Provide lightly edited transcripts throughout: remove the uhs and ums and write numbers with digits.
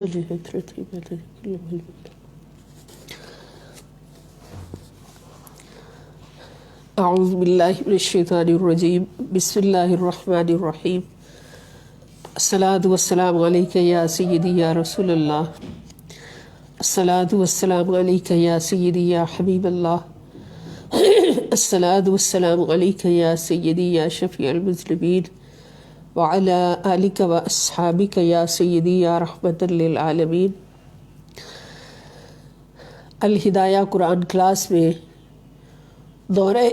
اعوذ باللہ من الشیطان الرجیم بسم اللہ الرحمن الرحیم الصلاۃ والسلام علیک یا سیدی یا رسول اللہ الصلاۃ والسلام علیک یا سیدی یا حبیب اللہ الصلاۃ والسلام علیک یا سیدی یا شفیع المذنبین وعلی آلک و اصحابک یا سیدی یا رحمت للعالمین۔ الہدایہ قرآن کلاس میں دورہ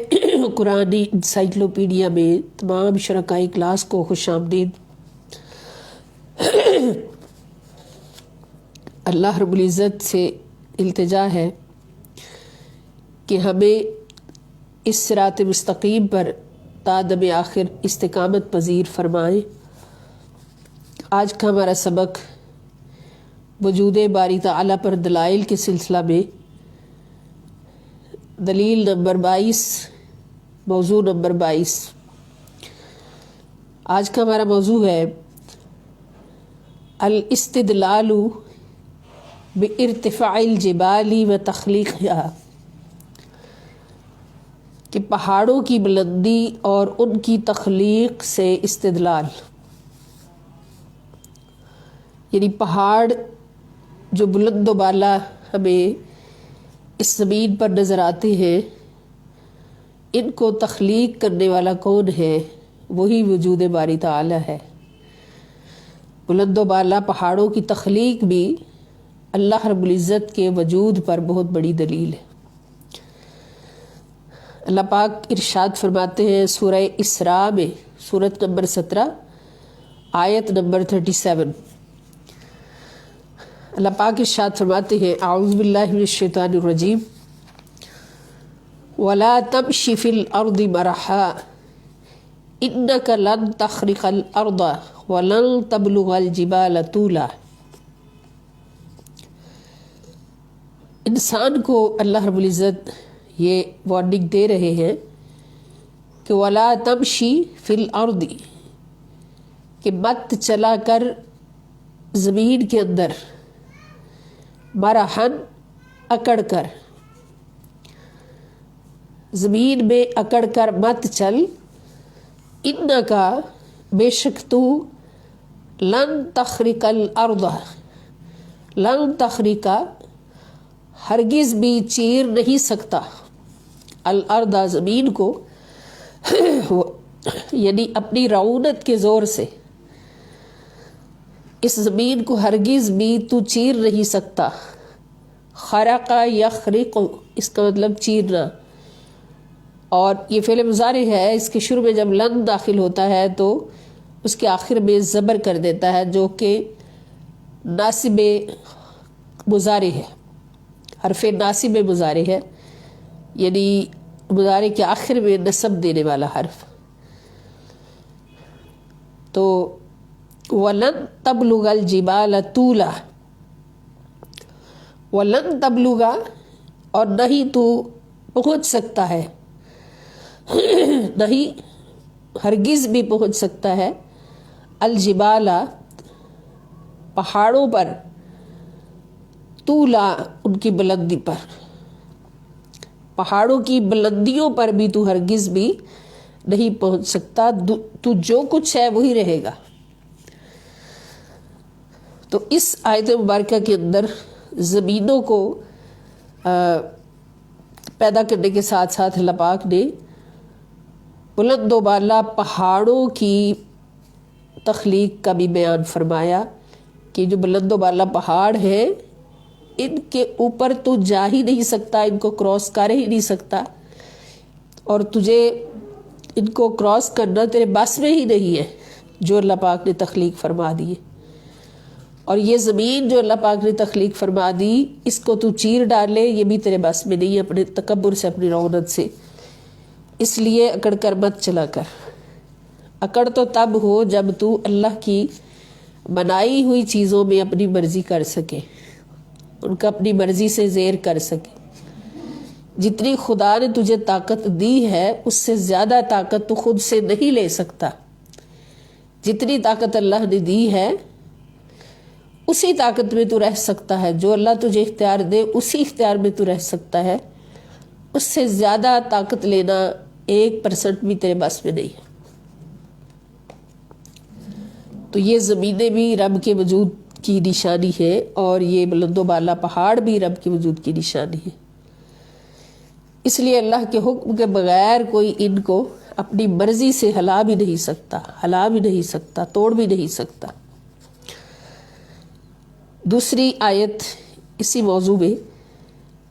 قرآنی انسائکلوپیڈیا میں تمام شرکائے کلاس کو خوش آمدید۔ اللہ رب العزت سے التجا ہے کہ ہمیں اس صراط مستقیم پر تا دم آخر استقامت پذیر فرمائے۔ آج کا ہمارا سبق وجود باری تعالیٰ پر دلائل کے سلسلہ میں دلیل نمبر 22، موضوع نمبر 22۔ آج کا ہمارا موضوع ہے الاستدلال بارتفاع الجبال و تخلیقها، کہ پہاڑوں کی بلندی اور ان کی تخلیق سے استدلال، یعنی پہاڑ جو بلند و بالا ہمیں اس زمین پر نظر آتے ہیں، ان کو تخلیق کرنے والا کون ہے؟ وہی وجود باری تعالی ہے۔ بلند و بالا پہاڑوں کی تخلیق بھی اللہ رب العزت کے وجود پر بہت بڑی دلیل ہے۔ اللہ پاک ارشاد فرماتے ہیں سورہ اسراء میں، سورت نمبر 17 آیت نمبر 37۔ اللہ پاک ارشاد فرماتے ہیں اعوذ باللہ من الشیطان الرجیم وَلَا تَمْشِ فِي الْأَرْضِ مَرَحًا إِنَّكَ لَن تَخْرِقَ الْأَرْضَ وَلَن تَبْلُغَ الْجِبَالَ طُولًا۔ انسان کو اللہ رب العزت یہ وارننگ دے رہے ہیں کہ وَلَا تَمْشِ فِي الْأَرْضِ، کہ مت چلا کر زمین کے اندر، مرحن اکڑ کر، زمین میں اکڑ کر مت چل، انکا بے شک تو، لن تخرق الارض، لن تخرق ہرگز بھی چیر نہیں سکتا، الارض زمین کو، یعنی اپنی رعونت کے زور سے اس زمین کو ہرگز بھی تو چیر نہیں سکتا۔ خرق یخرق، اس کا مطلب چیرنا، اور یہ فعل مضارع ہے، اس کے شروع میں جب لن داخل ہوتا ہے تو اس کے آخر میں زبر کر دیتا ہے، جو کہ ناصب مضارع ہے، حرف ناصب مضارع ہے، یعنی مضارع کے آخر میں نصب دینے والا حرف۔ تو وَلَن تَبْلُغَ الْجِبَالَ طُولًا، وَلَن تَبْلُغَ، اور نہیں تو پہنچ سکتا ہے، نہیں ہرگز بھی پہنچ سکتا ہے، الجبال پہاڑوں پر، طولا ان کی بلندی پر، پہاڑوں کی بلندیوں پر بھی تو ہرگز بھی نہیں پہنچ سکتا، تو جو کچھ ہے وہی رہے گا۔ تو اس آیت مبارکہ کے اندر زمینوں کو پیدا کرنے کے ساتھ ساتھ اللہ پاک نے بلند و بالا پہاڑوں کی تخلیق کا بھی بیان فرمایا کہ جو بلند و بالا پہاڑ ہیں، ان کے اوپر تو جا ہی نہیں سکتا، ان کو کراس کر ہی نہیں سکتا، اور تجھے ان کو کراس کرنا تیرے بس میں ہی نہیں ہے جو اللہ پاک نے تخلیق فرما دی ہے۔ اور یہ زمین جو اللہ پاک نے تخلیق فرما دی، اس کو تو چیر ڈالے، یہ بھی تیرے بس میں نہیں ہے، اپنے تکبر سے، اپنی رعونت سے، اس لیے اکڑ کر مت چلا کر۔ اکڑ تو تب ہو جب تو اللہ کی بنائی ہوئی چیزوں میں اپنی مرضی کر سکے، ان کا اپنی مرضی سے زیر کر سکے۔ جتنی خدا نے تجھے طاقت دی ہے، اس سے زیادہ طاقت تو خود سے نہیں لے سکتا۔ جتنی طاقت اللہ نے دی ہے اسی طاقت میں تو رہ سکتا ہے، جو اللہ تجھے اختیار دے اسی اختیار میں تو رہ سکتا ہے، اس سے زیادہ طاقت لینا 1% بھی تیرے بس میں نہیں ہے۔ تو یہ زمینیں بھی رب کے وجود کی نشانی ہے، اور یہ بلند و بالا پہاڑ بھی رب کے وجود کی نشانی ہے۔ اس لیے اللہ کے حکم کے بغیر کوئی ان کو اپنی مرضی سے ہلا بھی نہیں سکتا، توڑ بھی نہیں سکتا۔ دوسری آیت اسی موضوع میں،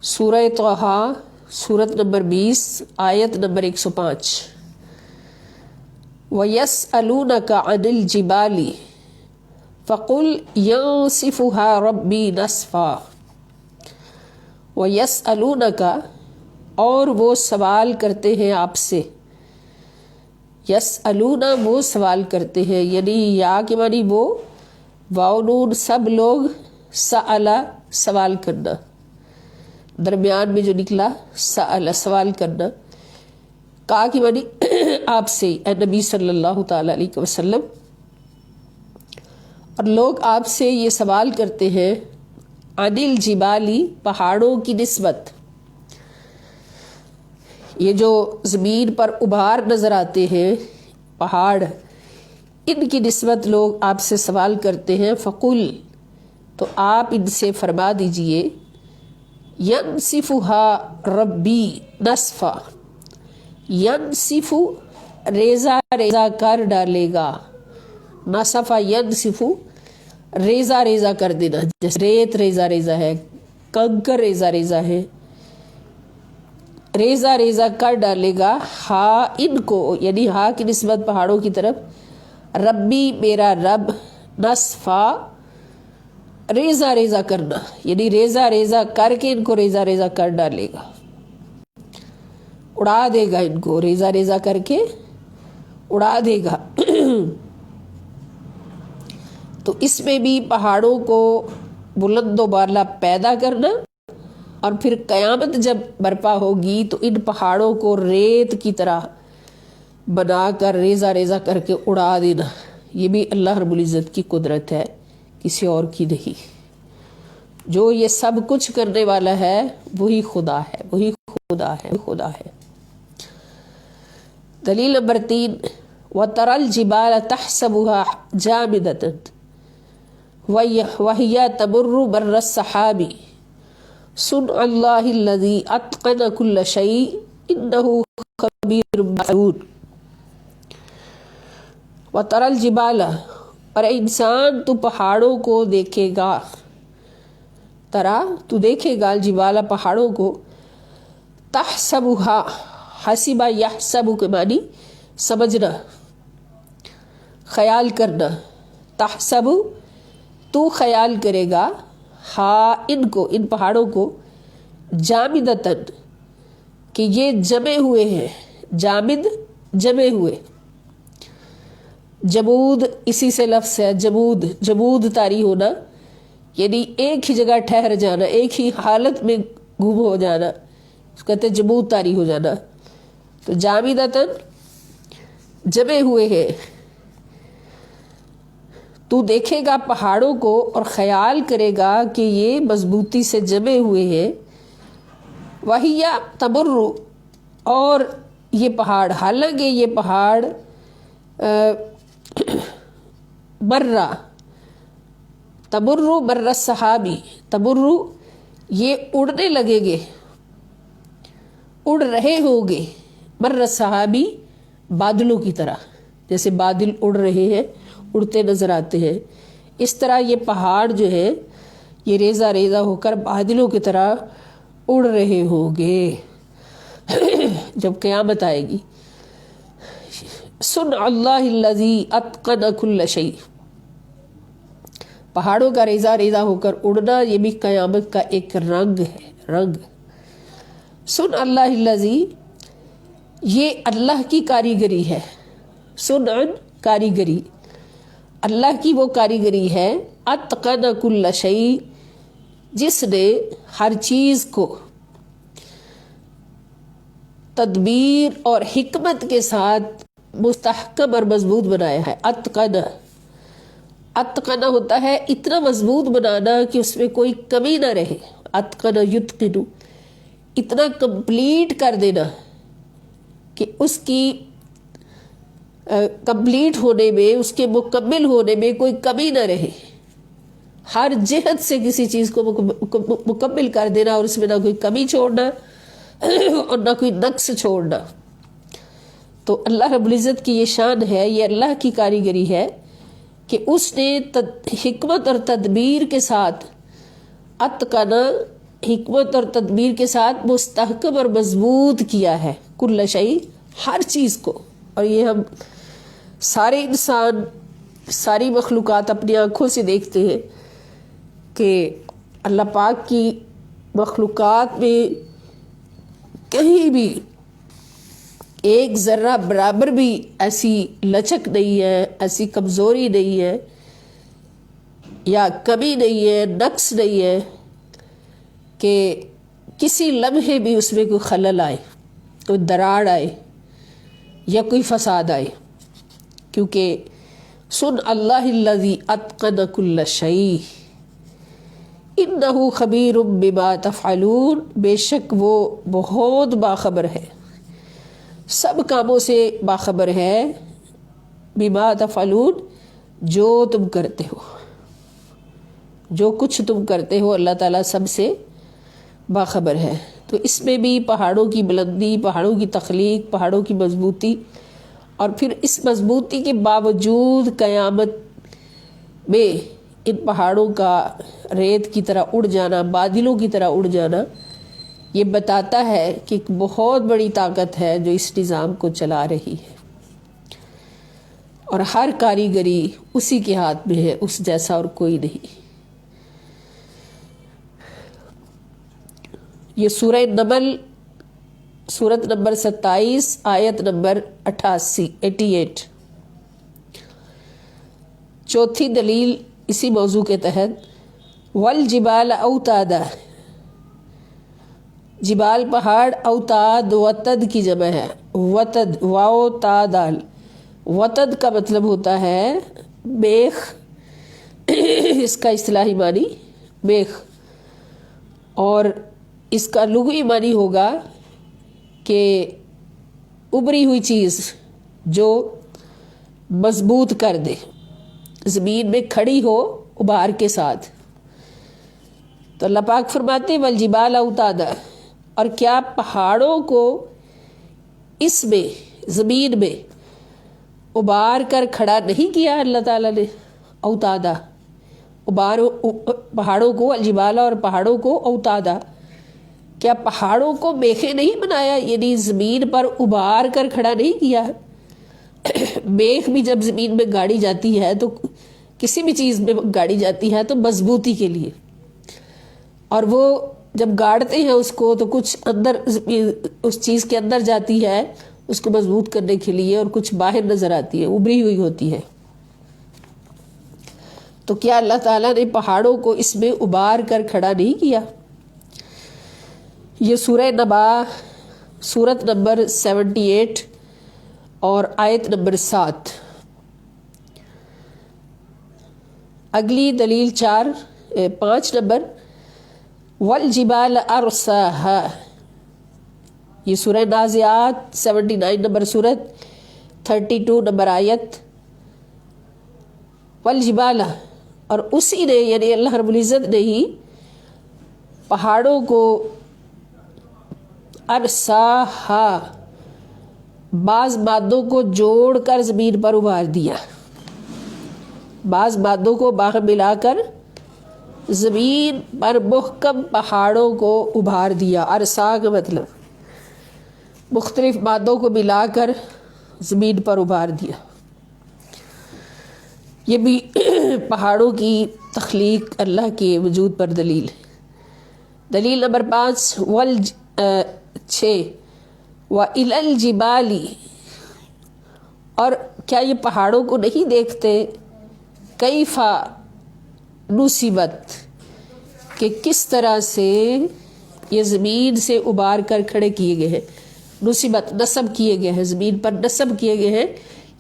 سورہ طٰہٰ سورت نمبر 20 آیت نمبر 105، وَيَسْأَلُونَكَ عَنِ الْجِبَالِ فَقُلْ يَنسِفُهَا رَبِّي نَسْفًا۔ وَيَسْأَلُونَكَ، اور وہ سوال کرتے ہیں آپ سے، یسألون وہ سوال کرتے ہیں، یعنی یا کے معنی وہ، واو نون سب لوگ، سأل سوال کرنا، درمیان میں جو نکلا سأل سوال کرنا، کا کی معنی آپ سے اے نبی صلی اللہ تعالی علیہ وسلم، اور لوگ آپ سے یہ سوال کرتے ہیں عن الجبالی پہاڑوں کی نسبت، یہ جو زمین پر ابھار نظر آتے ہیں پہاڑ، ان کی نسبت لوگ آپ سے سوال کرتے ہیں، فقل تو آپ ان سے فرما دیجئے، ینسفها ربی نسفا، ینسف ریزہ ریزہ کر ڈالے گا، نصفا ینسف ریزہ ریزہ کر دینا، جیسے ریت ریزہ ریزہ ہے، کنکر ریزہ ریزہ ہے، ریزہ ریزہ کر ڈالے گا، ہا ان کو، یعنی ہا کی نسبت پہاڑوں کی طرف، ربی میرا رب، نصفا ریزہ ریزہ کرنا، یعنی ریزہ ریزہ کر کے ان کو ریزہ ریزہ کر ڈالے گا، اڑا دے گا ان کو، ریزہ ریزہ کر کے اڑا دے گا۔ تو اس میں بھی پہاڑوں کو بلند و بالا پیدا کرنا، اور پھر قیامت جب برپا ہوگی تو ان پہاڑوں کو ریت کی طرح بنا کر ریزہ ریزہ کر کے اڑا دینا، یہ بھی اللہ رب العزت کی قدرت ہے، کسی اور کی نہیں۔ جو یہ سب کچھ کرنے والا ہے وہی خدا ہے، وہی خدا ہے، خدا ہے۔ دلیل نمبر 3، وَتَرَى الْجِبَالَ تَحْسَبُهَا جَامِدَةً وَهِيَ تَمُرُّ مَرَّ السَّحَابِ صُنْعَ اللَّهِ الَّذِي أَتْقَنَ كُلَّ شَيْءٍ إِنَّهُ خَبِيرٌ بَصِيرٌ۔ وَتَرَى الْجِبَالَ، اور انسان تو پہاڑوں کو دیکھے گا، ترا تو دیکھے گا، الجبال پہاڑوں کو، تحسبها حسبہ یحسب کے معنی سمجھنا، خیال کرنا، تحسب تو خیال کرے گا، ہا ان کو، ان پہاڑوں کو، جامدتن کہ یہ جمے ہوئے ہیں، جامد جمے ہوئے، جمود اسی سے لفظ ہے، جمود، جمود طاری ہونا، یعنی ایک ہی جگہ ٹھہر جانا، ایک ہی حالت میں گم ہو جانا، اس کہتے ہیں جمود طاری ہو جانا۔ تو جامدتن جمے ہوئے ہیں، تو دیکھے گا پہاڑوں کو اور خیال کرے گا کہ یہ مضبوطی سے جمے ہوئے ہیں، وَهِيَ تَمُرُّ، اور یہ پہاڑ، حالانکہ یہ پہاڑ مرہ، تمرّ مر السحابی، تمرّ یہ اڑنے لگے گے، اڑ رہے ہوں گے، مر السحابی بادلوں کی طرح، جیسے بادل اڑ رہے ہیں، اڑتے نظر آتے ہیں، اس طرح یہ پہاڑ جو ہے یہ ریزہ ریزہ ہو کر بادلوں کی طرح اڑ رہے ہوں گے جب قیامت آئے گی۔ صنع اللہ الذی اتقن کل شیء، پہاڑوں کا ریزہ ریزہ ہو کر اڑنا یہ بھی قیامت کا ایک رنگ ہے، رنگ۔ صنع اللہ الذی، یہ اللہ کی کاریگری ہے، صنع کاریگری، اللہ کی وہ کاریگری ہے، اتقن کل شیء جس نے ہر چیز کو تدبیر اور حکمت کے ساتھ مستحکم اور مضبوط بنایا ہے، اتقن، اتقنا ہوتا ہے اتنا مضبوط بنانا کہ اس میں کوئی کمی نہ رہے. اتقنا یتقن، اتنا کمپلیٹ کر دینا کہ اس کی کمپلیٹ ہونے میں، اس کے مکمل ہونے میں کوئی کمی نہ رہے. ہر جہت سے کسی چیز کو مکمل کر دینا اور اس میں نہ کوئی کمی چھوڑنا اور نہ کوئی نقص چھوڑنا. تو اللہ رب العزت کی یہ شان ہے، یہ اللہ کی کاریگری ہے کہ اس نے حکمت اور تدبیر کے ساتھ، اتقنا حکمت اور تدبیر کے ساتھ مستحکم اور مضبوط کیا ہے کل شیء، ہر چیز کو. اور یہ ہم سارے انسان، ساری مخلوقات اپنی آنکھوں سے دیکھتے ہیں کہ اللہ پاک کی مخلوقات میں کہیں بھی ایک ذرہ برابر بھی ایسی لچک نہیں ہے، ایسی کمزوری نہیں ہے، یا کمی نہیں ہے، نقص نہیں ہے کہ کسی لمحے بھی اس میں کوئی خلل آئے، کوئی دراڑ آئے یا کوئی فساد آئے. کیونکہ سن اللہ الذی اتقن کل شیء انہ خبیر بما تفعلون، بے شک وہ بہت باخبر ہے، سب کاموں سے باخبر ہے. بما تفعلون، جو تم کرتے ہو، جو کچھ تم کرتے ہو اللہ تعالیٰ سب سے باخبر ہے. تو اس میں بھی پہاڑوں کی بلندی، پہاڑوں کی تخلیق، پہاڑوں کی مضبوطی، اور پھر اس مضبوطی کے باوجود قیامت میں ان پہاڑوں کا ریت کی طرح اڑ جانا، بادلوں کی طرح اڑ جانا، یہ بتاتا ہے کہ ایک بہت بڑی طاقت ہے جو اس نظام کو چلا رہی ہے، اور ہر کاریگری اسی کے ہاتھ میں ہے، اس جیسا اور کوئی نہیں. یہ سورہ نمل، سورت نمبر 27، آیت نمبر 88. چوتھی دلیل اسی موضوع کے تحت، والجبال اوتادا، جبال پہاڑ، اوتاد وتد کی جمع ہے، وتد واو تا دال. وتد کا مطلب ہوتا ہے میخ، اس کا اصطلاحی معنی میخ، اور اس کا لغوی معنی ہوگا کہ ابری ہوئی چیز جو مضبوط کر دے، زمین میں کھڑی ہو ابار کے ساتھ. تو اللہ پاک فرماتے ہیں والجبال اوتادا، اور کیا پہاڑوں کو اس میں زمین میں ابار کر کھڑا نہیں کیا اللہ تعالیٰ نے. اوتادا، پہاڑوں کو، الجبال اور پہاڑوں کو اوتادا، کیا پہاڑوں کو میخیں نہیں بنایا، یعنی زمین پر ابار کر کھڑا نہیں کیا. میخ بھی جب زمین میں گاڑی جاتی ہے، تو کسی بھی چیز میں گاڑی جاتی ہے تو مضبوطی کے لیے، اور وہ جب گاڑتے ہیں اس کو تو کچھ اندر اس چیز کے اندر جاتی ہے اس کو مضبوط کرنے کے لیے، اور کچھ باہر نظر آتی ہے، ابری ہوئی ہوتی ہے. تو کیا اللہ تعالیٰ نے پہاڑوں کو اس میں ابار کر کھڑا نہیں کیا؟ یہ سورہ نبا، سورت نمبر 78 اور آیت نمبر 7. اگلی دلیل 5 نمبر، والجبال ارساہا، یہ سورہ نازعات 79 نمبر سورت، 32 نمبر آیت. والجبال، اور اسی نے یعنی اللہ رب العزت نے ہی پہاڑوں کو ارساہا، بعض مادوں کو جوڑ کر زمین پر ابار دیا، بعض مادوں کو باہم ملا کر زمین پر محکم پہاڑوں کو ابھار دیا. ارسا کا مطلب مختلف مادوں کو ملا کر زمین پر ابھار دیا. یہ بھی پہاڑوں کی تخلیق اللہ کے وجود پر دلیل ہے. دلیل نمبر 5، 6 وَإِلَى الْجِبَالِ، اور کیا یہ پہاڑوں کو نہیں دیکھتے کیفا نصبت، کہ کس طرح سے یہ زمین سے ابار کر کھڑے کیے گئے ہیں. نصبت نصب کیے گئے ہیں، زمین پر نصب کیے گئے ہیں،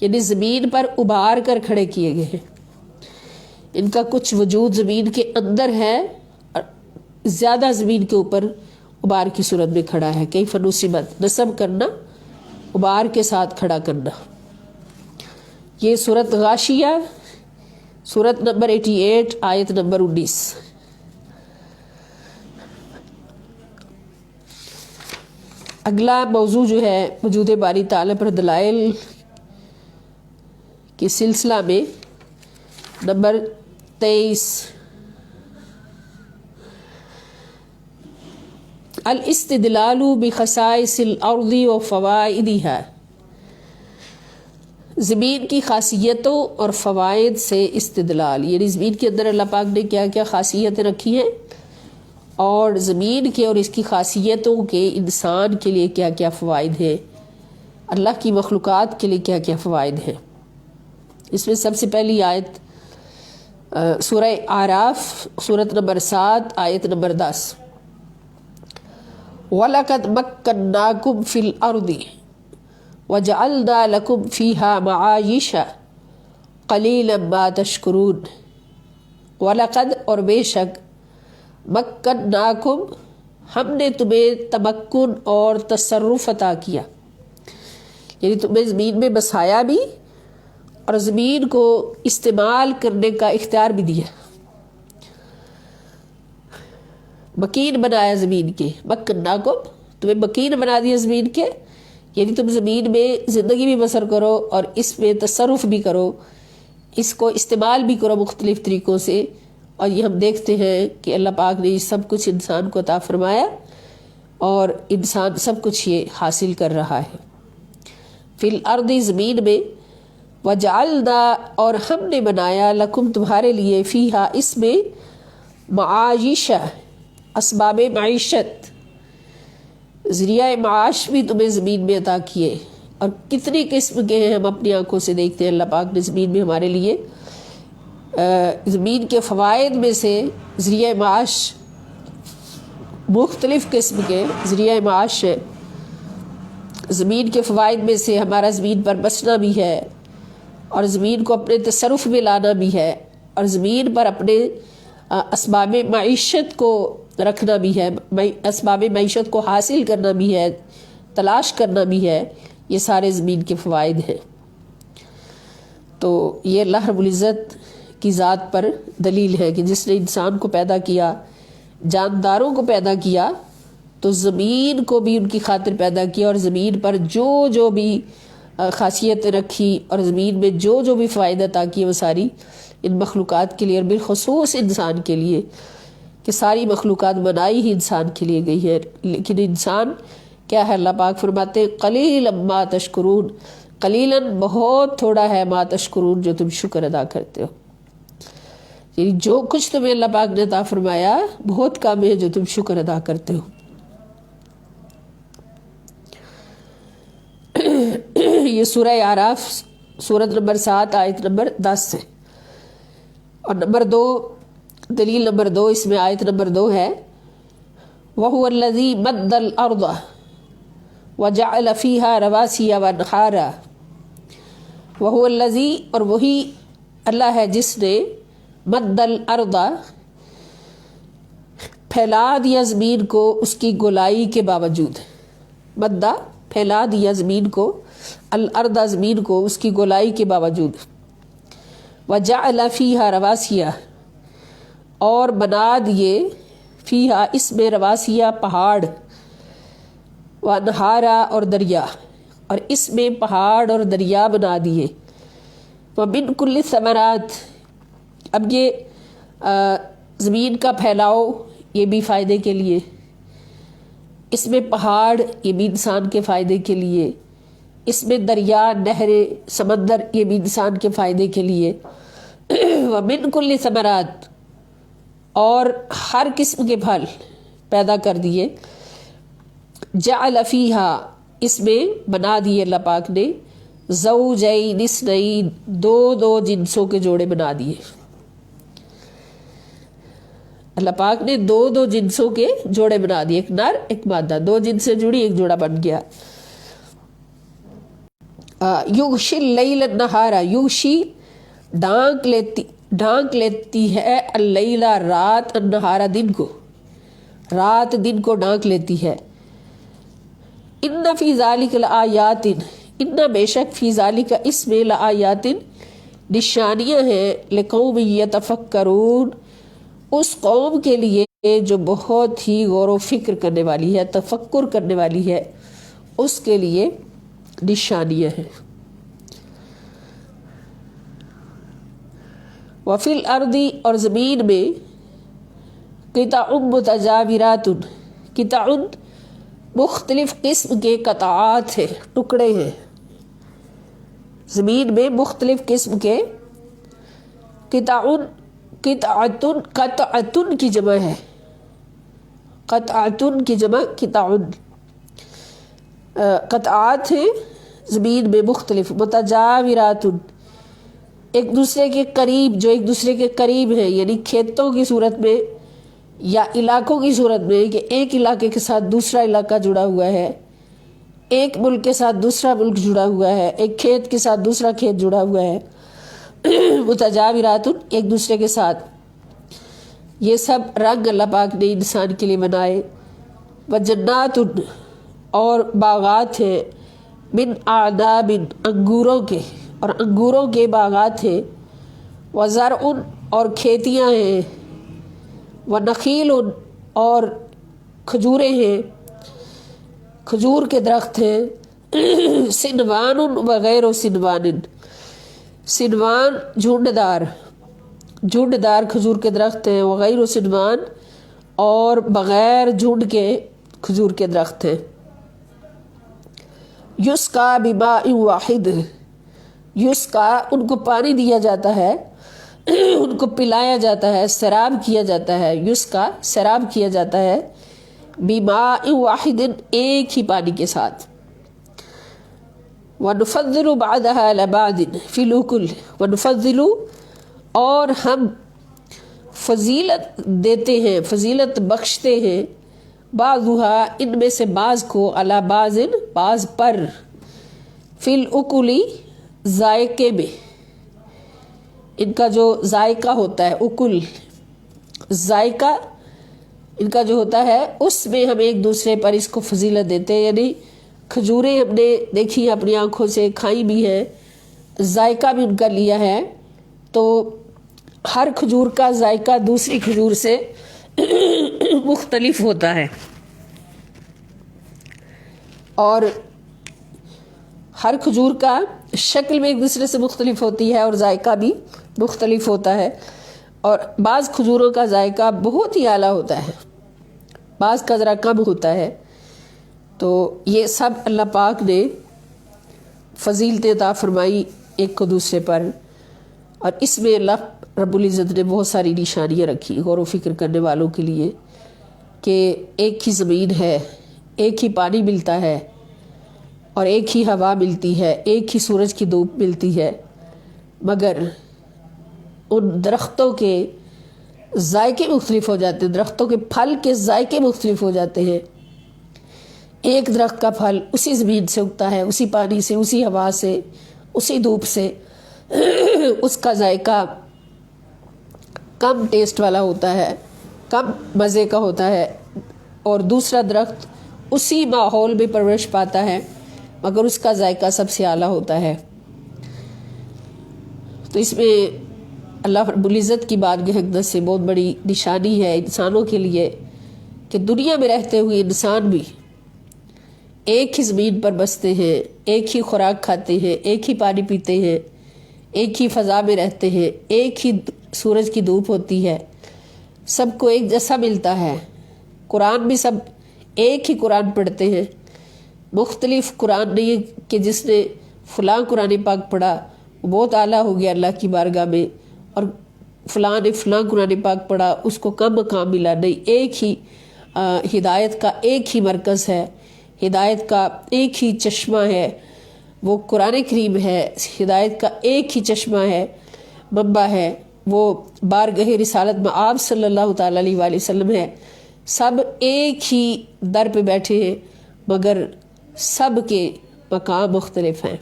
یعنی زمین پر ابار کر کھڑے کیے گئے ہیں. ان کا کچھ وجود زمین کے اندر ہے اور زیادہ زمین کے اوپر غبار کی صورت میں کھڑا ہے. کئی فنوسبت نصب کرنا، غبار کے ساتھ کھڑا کرنا. یہ سورت غاشیہ، سورت نمبر 88 آیت نمبر 19. اگلا موضوع جو ہے وجود باری تعالیٰ پر دلائل کے سلسلہ میں نمبر 23، الاستدلال بخصائص الارض و فوائدها. زمین کی خاصیتوں اور فوائد سے استدلال، یعنی زمین کے اندر اللہ پاک نے کیا کیا خاصیتیں رکھی ہیں اور زمین کے اور اس کی خاصیتوں کے انسان کے لیے کیا کیا فوائد ہیں، اللہ کی مخلوقات کے لیے کیا کیا فوائد ہیں. اس میں سب سے پہلی آیت سورہ اعراف سورت نمبر 7 آیت نمبر 10، وَلَقَدْ مَكَّنَّاكُمْ فِي الْأَرْضِ وَجَعَلْنَا لَكُمْ فِيهَا مَعَایِشَ قَلِيلًا مَا تَشْكُرُونَ. وَلَقَدْ اور بے شک، مَكَّنَّاكُمْ ہم نے تمہیں تمکن اور تصرف عطا کیا، یعنی تمہیں زمین میں بسایا بھی اور زمین کو استعمال کرنے کا اختیار بھی دیا. مکین بنایا زمین کے، مکناکم تمہیں مکین بنا دیا زمین کے، یعنی تم زمین میں زندگی بھی بسر کرو اور اس میں تصرف بھی کرو، اس کو استعمال بھی کرو مختلف طریقوں سے. اور یہ ہم دیکھتے ہیں کہ اللہ پاک نے یہ سب کچھ انسان کو عطا فرمایا اور انسان سب کچھ یہ حاصل کر رہا ہے. فی الارض زمین میں، وجعلنا اور ہم نے بنایا، لکم تمہارے لیے، فیہا اس میں، معایشہ اسباب معیشت، ذریعہ معاش بھی تمہیں زمین میں عطا کیے. اور کتنی قسم کے ہیں ہم اپنی آنکھوں سے دیکھتے ہیں. اللہ پاک نے زمین میں ہمارے لیے زمین کے فوائد میں سے ذریعہ معاش، مختلف قسم کے ذریعہ معاش ہے. زمین کے فوائد میں سے ہمارا زمین پر بسنا بھی ہے اور زمین کو اپنے تصرف میں لانا بھی ہے اور زمین پر اپنے اسباب معیشت کو رکھنا بھی ہے، اسباب معیشت کو حاصل کرنا بھی ہے، تلاش کرنا بھی ہے. یہ سارے زمین کے فوائد ہیں. تو یہ اللہ رب العزت کی ذات پر دلیل ہے کہ جس نے انسان کو پیدا کیا، جانداروں کو پیدا کیا، تو زمین کو بھی ان کی خاطر پیدا کیا اور زمین پر جو جو بھی خاصیتیں رکھی اور زمین میں جو جو بھی فوائد عطا کیے وہ ساری ان مخلوقات کے لیے اور بالخصوص انسان کے لیے، کہ ساری مخلوقات بنائی ہی انسان کے لیے گئی ہے. لیکن انسان کیا ہے، اللہ پاک فرماتے ہیں قلیلا ما تشکرون، قلیلاً بہت تھوڑا ہے، ما تشکرون جو تم شکر ادا کرتے ہو. یعنی جو کچھ تمہیں اللہ پاک نے عطا فرمایا بہت کم ہے جو تم شکر ادا کرتے ہو. یہ سورہ اعراف سورت نمبر 7 آیت نمبر 10 ہے. اور نمبر 2، دلیل نمبر 2 اس میں آیت نمبر 2 ہے، وَهُوَ الَّذِي مَدَّ الْأَرْضَ وَجَعَلَ فِيهَا رَوَاسِيَ وَأَنْهَارًا. وَهُوَ الَّذِي اور وہی اللہ ہے جس نے مَدَّ الْأَرْضَ پھیلا دیا زمین کو اس کی گولائی کے باوجود، مدّا پھیلا دیا زمین کو، الارض زمین کو اس کی گولائی کے باوجود، وَجَعَلَ فِيهَا رَوَاسِيَ اور بنا دیے، فیہا اس میں، رواسیہ پہاڑ، وانہارا اور دریا، اور اس میں پہاڑ اور دریا بنا دیے. ومن کل الثمرات، اب یہ زمین کا پھیلاؤ یہ بھی فائدے کے لیے، اس میں پہاڑ یہ بھی انسان کے فائدے کے لیے، اس میں دریا، نہریں، سمندر یہ بھی انسان کے فائدے کے لیے. ومن کل الثمرات اور ہر قسم کے پھل پیدا کر دیے. جعل فیہا اس میں بنا دیے اللہ پاک نے، زوجین اثنین دو جنسوں کے جوڑے بنا دیے. اللہ پاک نے دو جنسوں کے جوڑے بنا دیے، ایک نر ایک مادہ، دو جنس سے جڑی ایک جوڑا بن گیا. یغشی اللیل النہارا، یغشی ڈھانک ڈھانک لیتی ہے اللیلہ رات النہارا دن کو، رات دن کو ڈھانک لیتی ہے۔ ان فی ذالک لآیات، ان بے شک فی ذالک اس میں لآیات نشانیاں ہیں، لقوم یتفکرون اس قوم کے لیے جو بہت ہی غور و فکر کرنے والی ہے، تفکر کرنے والی ہے، اس کے لیے نشانیاں ہیں۔ وفی الارض اور زمین میں قطع متجاورات، قطع مختلف قسم کے قطعات ہیں، ٹکڑے ہیں، زمین میں مختلف قسم کے قطع، قطعتن، قطعتن کی جمع ہے، قطعتن کی جمع قطع، قطعات ہیں زمین میں مختلف، متجاورات ایک دوسرے کے قریب، جو ایک دوسرے کے قریب ہیں، یعنی کھیتوں کی صورت میں یا علاقوں کی صورت میں کہ ایک علاقے کے ساتھ دوسرا علاقہ جڑا ہوا ہے، ایک ملک کے ساتھ دوسرا ملک جڑا ہوا ہے، ایک کھیت کے ساتھ دوسرا کھیت جڑا ہوا ہے، متجاورات ایک دوسرے کے ساتھ۔ یہ سب رنگ اللہ پاک نے انسان کے لیے بنائے۔ وجنات اور باغات ہیں، من اعناب انگوروں کے، اور انگوروں کے باغات ہیں، وزرع اور کھیتیاں ہیں، ونخیل اور کھجوریں ہیں، کھجور کے درخت ہیں، سنوان وغیر سنوان، سنوان جھنڈ دار کھجور کے درخت ہیں، وغیر سنوان اور بغیر جھنڈ کے کھجور کے درخت ہیں۔ یسقا بماء واحد، یسقا ان کو پانی دیا جاتا ہے، ان کو پلایا جاتا ہے، سیراب کیا جاتا ہے، یسقا سیراب کیا جاتا ہے، بماء واحد ایک ہی پانی کے ساتھ۔ ونفضل بعضها على بعض فی الاکل، ونفضل اور ہم فضیلت دیتے ہیں، فضیلت بخشتے ہیں، بعضها ان میں سے بعض کو، علی بعض بعض پر، فی الاکل ذائقے میں، ان کا جو ذائقہ ہوتا ہے، اکل ذائقہ ان کا جو ہوتا ہے، اس میں ہم ایک دوسرے پر اس کو فضیلت دیتے ہیں۔ یعنی کھجوریں ہم نے دیکھی اپنی آنکھوں سے، کھائی بھی ہیں، ذائقہ بھی ان کا لیا ہے، تو ہر کھجور کا ذائقہ دوسری کھجور سے مختلف ہوتا ہے، اور ہر کھجور کا شکل میں ایک دوسرے سے مختلف ہوتی ہے، اور ذائقہ بھی مختلف ہوتا ہے، اور بعض کھجوروں کا ذائقہ بہت ہی اعلیٰ ہوتا ہے، بعض کا ذرا کم ہوتا ہے۔ تو یہ سب اللہ پاک نے فضیلت عطا فرمائی ایک کو دوسرے پر، اور اس میں اللہ رب العزت نے بہت ساری نشانیاں رکھی غور و فکر کرنے والوں کے لیے، کہ ایک ہی زمین ہے، ایک ہی پانی ملتا ہے، اور ایک ہی ہوا ملتی ہے، ایک ہی سورج کی دھوپ ملتی ہے، مگر ان درختوں کے ذائقے مختلف ہو جاتے ہیں، درختوں کے پھل کے ذائقے مختلف ہو جاتے ہیں۔ ایک درخت کا پھل اسی زمین سے اگتا ہے، اسی پانی سے، اسی ہوا سے، اسی دھوپ سے، اس کا ذائقہ کم ٹیسٹ والا ہوتا ہے، کم مزے کا ہوتا ہے، اور دوسرا درخت اسی ماحول میں پرورش پاتا ہے مگر اس کا ذائقہ سب سے اعلیٰ ہوتا ہے۔ تو اس میں اللہ رب العزت کی بارگاہ اقدس سے بہت بڑی نشانی ہے انسانوں کے لیے، کہ دنیا میں رہتے ہوئے انسان بھی ایک ہی زمین پر بستے ہیں، ایک ہی خوراک کھاتے ہیں، ایک ہی پانی پیتے ہیں، ایک ہی فضا میں رہتے ہیں، ایک ہی سورج کی دھوپ ہوتی ہے، سب کو ایک جیسا ملتا ہے، قرآن بھی سب ایک ہی قرآن پڑھتے ہیں، مختلف قرآن نہیں کہ جس نے فلاں قرآن پاک پڑھا وہ بہت اعلیٰ ہو گیا اللہ کی بارگاہ میں، اور فلاں نے فلاں قرآن پاک پڑھا اس کو کم مقام ملا، نہیں، ایک ہی ہدایت کا ایک ہی مرکز ہے، ہدایت کا ایک ہی چشمہ ہے، وہ قرآن کریم ہے، ہدایت کا ایک ہی چشمہ ہے، منبع ہے، وہ بارگاہ رسالت میں آپ صلی اللہ تعالیٰ علیہ وآلہ وسلم ہے۔ سب ایک ہی در پہ بیٹھے ہیں مگر سب کے مقام مختلف ہیں،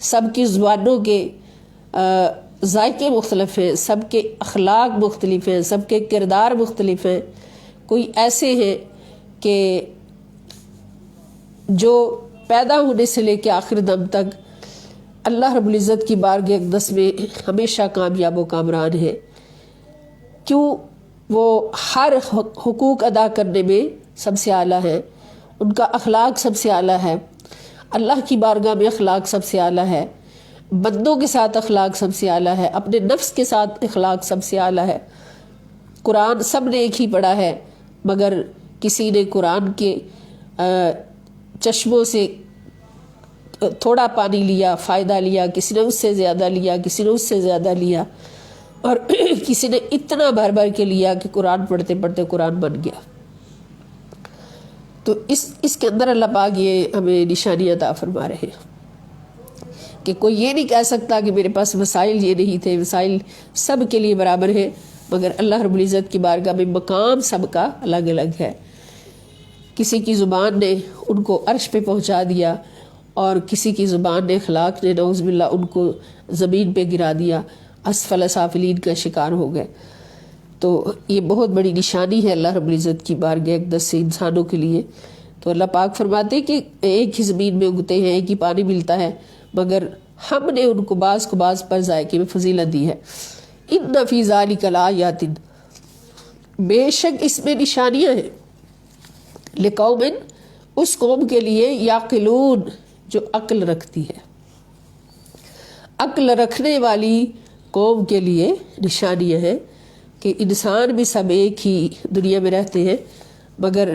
سب کی زبانوں کے ذائقے مختلف ہیں، سب کے اخلاق مختلف ہیں، سب کے کردار مختلف ہیں. کوئی ایسے ہیں کہ جو پیدا ہونے سے لے کے آخر دم تک اللہ رب العزت کی بارگاہ اقدس میں ہمیشہ کامیاب و کامران ہے. کیوں؟ وہ ہر حقوق ادا کرنے میں سب سے اعلیٰ ہے، ان کا اخلاق سب سے اعلیٰ ہے، اللہ کی بارگاہ میں اخلاق سب سے اعلیٰ ہے، بندوں کے ساتھ اخلاق سب سے اعلیٰ ہے، اپنے نفس کے ساتھ اخلاق سب سے اعلیٰ ہے. قرآن سب نے ایک ہی پڑھا ہے، مگر کسی نے قرآن کے چشموں سے تھوڑا پانی لیا، فائدہ لیا، کسی نے اس سے زیادہ لیا، کسی نے اس سے زیادہ لیا، اور کسی نے اتنا بھر بھر کے لیا کہ قرآن پڑھتے پڑھتے قرآن بن گیا. تو اس کے اندر اللہ پاک یہ ہمیں نشانی عطا فرما رہے ہیں کہ کوئی یہ نہیں کہہ سکتا کہ میرے پاس وسائل یہ نہیں تھے. وسائل سب کے لیے برابر ہے، مگر اللہ رب العزت کی بارگاہ میں مقام سب کا الگ الگ ہے. کسی کی زبان نے ان کو عرش پہ پہنچا دیا، اور کسی کی زبان نے، اخلاق نے، نعوذ باللہ، ان کو زمین پہ گرا دیا، اسفل سافلین کا شکار ہو گئے. تو یہ بہت بڑی نشانی ہے اللہ رب العزت کی بارگاہ اقدس سے انسانوں کے لیے. تو اللہ پاک فرماتے ہیں کہ ایک ہی زمین میں اگتے ہیں، ایک ہی پانی ملتا ہے، مگر ہم نے ان کو بعض پر ذائقے میں فضیلت دی ہے. ان فی ذلک لآیات، بے شک اس میں نشانیاں ہیں، لقوم، اس قوم کے لیے، یعقلون، جو عقل رکھتی ہے. عقل رکھنے والی قوم کے لیے نشانیاں ہیں کہ انسان بھی سب ایک ہی دنیا میں رہتے ہیں، مگر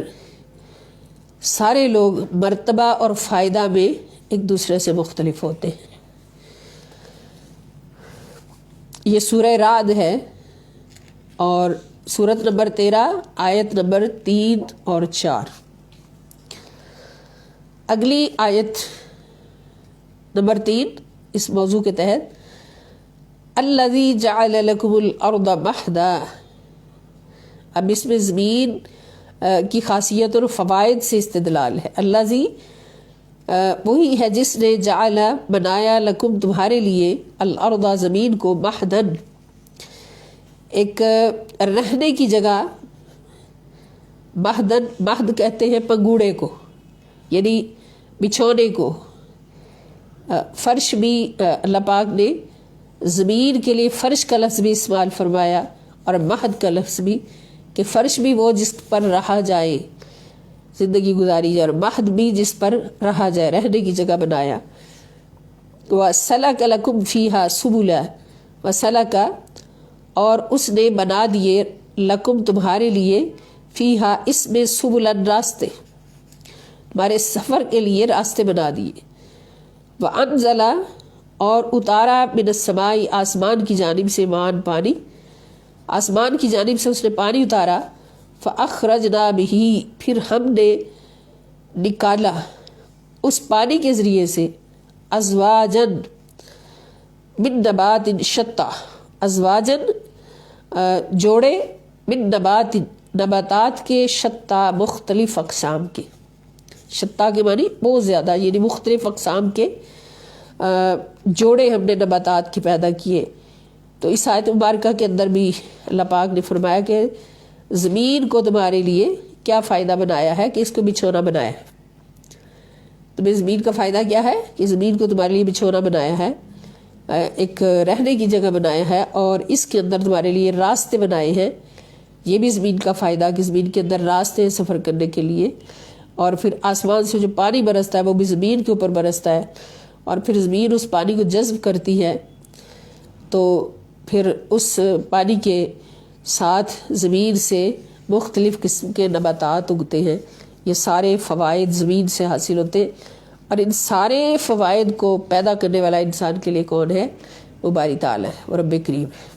سارے لوگ مرتبہ اور فائدہ میں ایک دوسرے سے مختلف ہوتے ہیں. یہ سورہ رعد ہے، اور سورت نمبر 13 آیت نمبر 3 اور 4. اگلی آیت نمبر 3 اس موضوع کے تحت، الذی جعل لکم الارض مہدا. اب اس میں زمین کی خاصیت اور فوائد سے استدلال ہے. الذی وہی ہے جس نے جعل بنایا، لکم تمہارے لیے، الارض زمین کو، مہدن ایک رہنے کی جگہ. مہدن، مہد کہتے ہیں پنگوڑے کو، یعنی بچھونے کو. فرش بھی اللہ پاک نے زمین کے لیے فرش کا لفظ بھی استعمال فرمایا، اور مہد کا لفظ بھی، کہ فرش بھی وہ جس پر رہا جائے، زندگی گزاری جائے، اور مہد بھی جس پر رہا جائے، رہنے کی جگہ بنایا. وَسَلَكَ لَكُمْ فِيهَا سُبُلًا، وَسَلَكَ، اور اس نے بنا دیے، لکم تمہارے لیے، فیہا اس میں، سبلن راستے، ہمارے سفر کے لیے راستے بنا دیے. وَأَنزَلَ، اور اتارا، من السماء آسمان کی جانب سے، مان پانی، آسمان کی جانب سے اس نے پانی اتارا. فَأَخْرَجْنَا بِهِ، پھر ہم نے نکالا اس پانی کے ذریعے سے، ازواجن من نبات شتیٰ، ازواجن جوڑے، من نبات نباتات کے، شتیٰ مختلف اقسام کے. شتیٰ کے معنی بہت زیادہ، یعنی مختلف اقسام کے جوڑے ہم نے نباتات کے پیدا کیے. تو اس آیت مبارکہ کے اندر بھی اللہ پاک نے فرمایا کہ زمین کو تمہارے لیے کیا فائدہ بنایا ہے، کہ اس کو بچھونا بنایا ہے. تمہیں زمین کا فائدہ کیا ہے؟ کہ زمین کو تمہارے لیے بچھونا بنایا ہے، ایک رہنے کی جگہ بنایا ہے، اور اس کے اندر تمہارے لیے راستے بنائے ہیں. یہ بھی زمین کا فائدہ کہ زمین کے اندر راستے ہیں سفر کرنے کے لیے. اور پھر آسمان سے جو پانی برستا ہے وہ بھی زمین کے اوپر برستا ہے، اور پھر زمین اس پانی کو جذب کرتی ہے، تو پھر اس پانی کے ساتھ زمین سے مختلف قسم کے نباتات اگتے ہیں. یہ سارے فوائد زمین سے حاصل ہوتے ہیں، اور ان سارے فوائد کو پیدا کرنے والا انسان کے لیے کون ہے؟ وہ باری تعالیٰ ہے، وہ رب کریم ہے.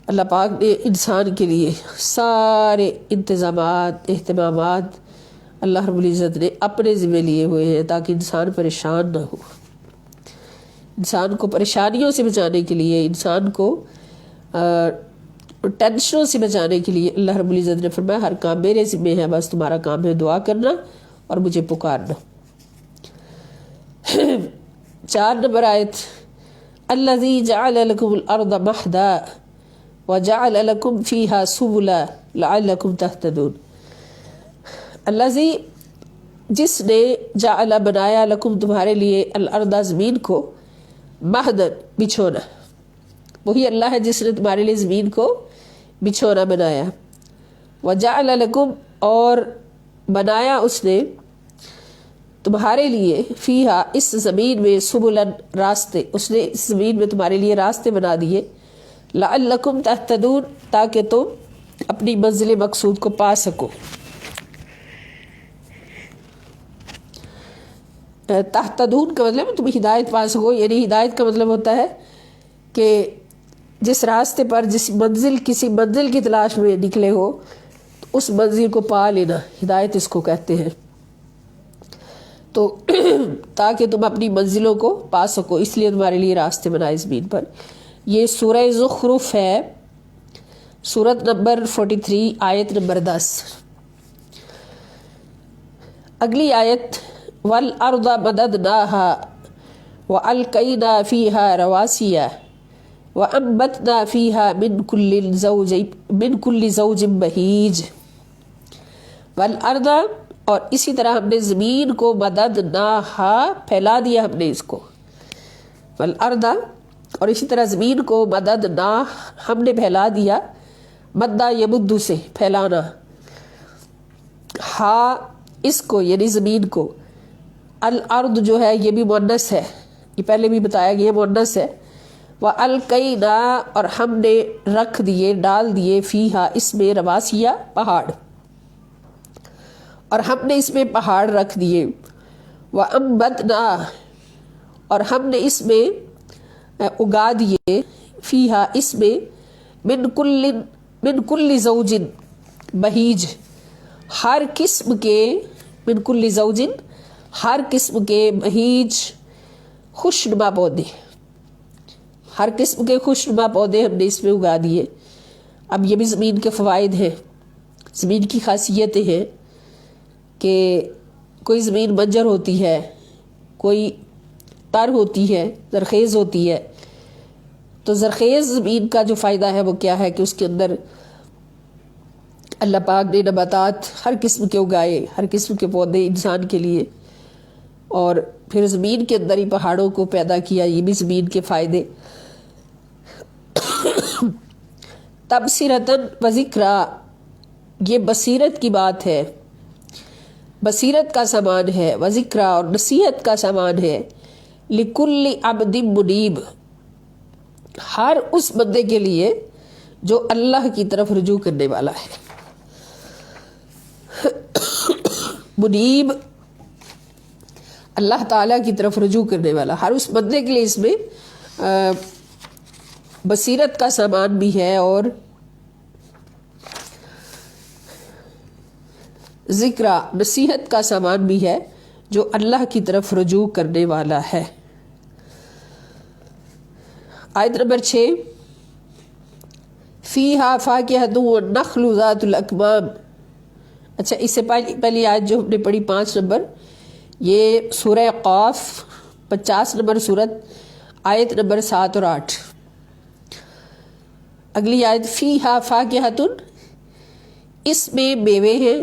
اللہ پاک نے انسان کے لیے سارے انتظامات، اہتمامات اللہ رب العزت نے اپنے ذمہ لیے ہوئے ہیں، تاکہ انسان پریشان نہ ہو. انسان کو پریشانیوں سے بچانے کے لیے، انسان کو ٹینشنوں سے بچانے کے لیے اللہ رب العزت نے فرمایا ہر کام میرے ذمہ ہے، بس تمہارا کام ہے دعا کرنا اور مجھے پکارنا. 4 نمبر آیت، الذی جعل لکم الارض مہدا وجعل لکم فیہا سبلا لعلکم تہتدون۔ الذی جس نے جعل بنایا لکم تمہارے لیے الارض زمین کو مہدن بچھونا، وہی اللہ ہے جس نے تمہارے لیے زمین کو بچھونا بنایا۔ وجعل لکم اور بنایا اس نے تمہارے لیے فیہا اس زمین میں سبلن راستے، اس نے اس زمین میں تمہارے لیے راستے بنا دیے، لعلکم تہتدون تاکہ تم اپنی منزل مقصود کو پا سکو۔ تہتدون کا مطلب تم ہدایت پا سکو، یعنی ہدایت کا مطلب ہوتا ہے کہ جس راستے پر جس منزل کسی منزل کی تلاش میں نکلے ہو اس منزل کو پا لینا، ہدایت اس کو کہتے ہیں۔ تو تاکہ تم اپنی منزلوں کو پا سکو، اس لیے تمہارے لیے راستے بنائے زمین پر۔ یہ سورہ زخرف ہے، سورت نمبر 43 آیت نمبر 10۔ اگلی آیت وَالْأَرْضَ مَدَدْنَاهَا وَأَلْقَيْنَا فِيهَا رَوَاسِيَ وَأَنبَتْنَا فِيهَا مِن كُلِّ زَوْجٍ بَهِيجٍ۔ وَالْأَرْضَ اور اسی طرح ہم نے زمین کو مددناها پھیلا دیا، ہم نے اس کو وَالْأَرْضَ اور اسی طرح زمین کو مددنا ہم نے پھیلا دیا، مدّا یمد سے پھیلانا، ہا اس کو یعنی زمین کو، الارض جو ہے یہ بھی مؤنث ہے، یہ پہلے بھی بتایا گیا مؤنث ہے، وَأَلْقَيْنَا اور ہم نے رکھ دیے ڈال دیے فیہا اس میں رواسیہ پہاڑ، اور ہم نے اس میں پہاڑ رکھ دیے، وَأَنبَتْنَا اور ہم نے اس میں اگا دیے فیہا اس میں من کل زوج بہیج ہر قسم کے، من کل زوج ہر قسم کے، بہیج خوشنما پودے، ہر قسم کے خوشنما پودے ہم نے اس میں اگا دیے۔ اب یہ بھی زمین کے فوائد ہیں، زمین کی خاصیتیں ہیں کہ کوئی زمین بنجر ہوتی ہے، کوئی تر ہوتی ہے، زرخیز ہوتی ہے، تو زرخیز زمین کا جو فائدہ ہے وہ کیا ہے کہ اس کے اندر اللہ پاک نے نباتات ہر قسم کے اگائے، ہر قسم کے پودے انسان کے لیے، اور پھر زمین کے اندر ہی پہاڑوں کو پیدا کیا، یہ بھی زمین کے فائدے۔ تبصرتاً و ذکرا یہ بصیرت کی بات ہے، بصیرت کا سامان ہے، و ذکرا اور نصیحت کا سامان ہے، لکل عبد منیب ہر اس بندے کے لیے جو اللہ کی طرف رجوع کرنے والا ہے۔ منیب اللہ تعالیٰ کی طرف رجوع کرنے والا، ہر اس بندے کے لیے اس میں بصیرت کا سامان بھی ہے اور ذکر نصیحت کا سامان بھی ہے جو اللہ کی طرف رجوع کرنے والا ہے۔ آیت نمبر 6 فیہا فاکہۃ والنخل ذات الاکمام۔ اچھا، اس سے پہلی آیت جو ہم نے پڑھی 5 نمبر، یہ سورہ قاف 50 نمبر سورت، آیت نمبر 7 اور 8۔ اگلی آیت فیہا فاکہۃ اس میں میوے ہیں،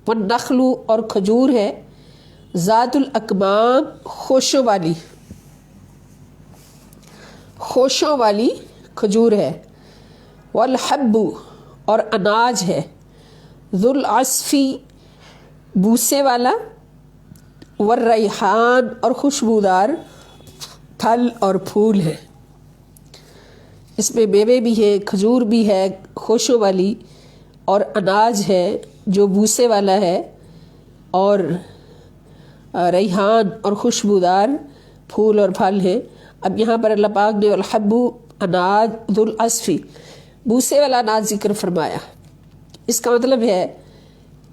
والنخل اور کھجور ہے، ذات الاکمام خوشوں والی کھجور ہے، والحب اور اناج ہے، ذو العصف بوسے والا، والریحان اور خوشبودار پھل اور پھول ہے۔ اس میں میوے بھی ہے، کھجور بھی ہے خوشوں والی، اور اناج ہے جو بوسے والا ہے، اور ریحان اور خوشبودار پھول اور پھل ہے۔ اب یہاں پر اللہ پاک نے الحب اناج ذو العصف بوسے والا اناج ذکر فرمایا۔ اس کا مطلب ہے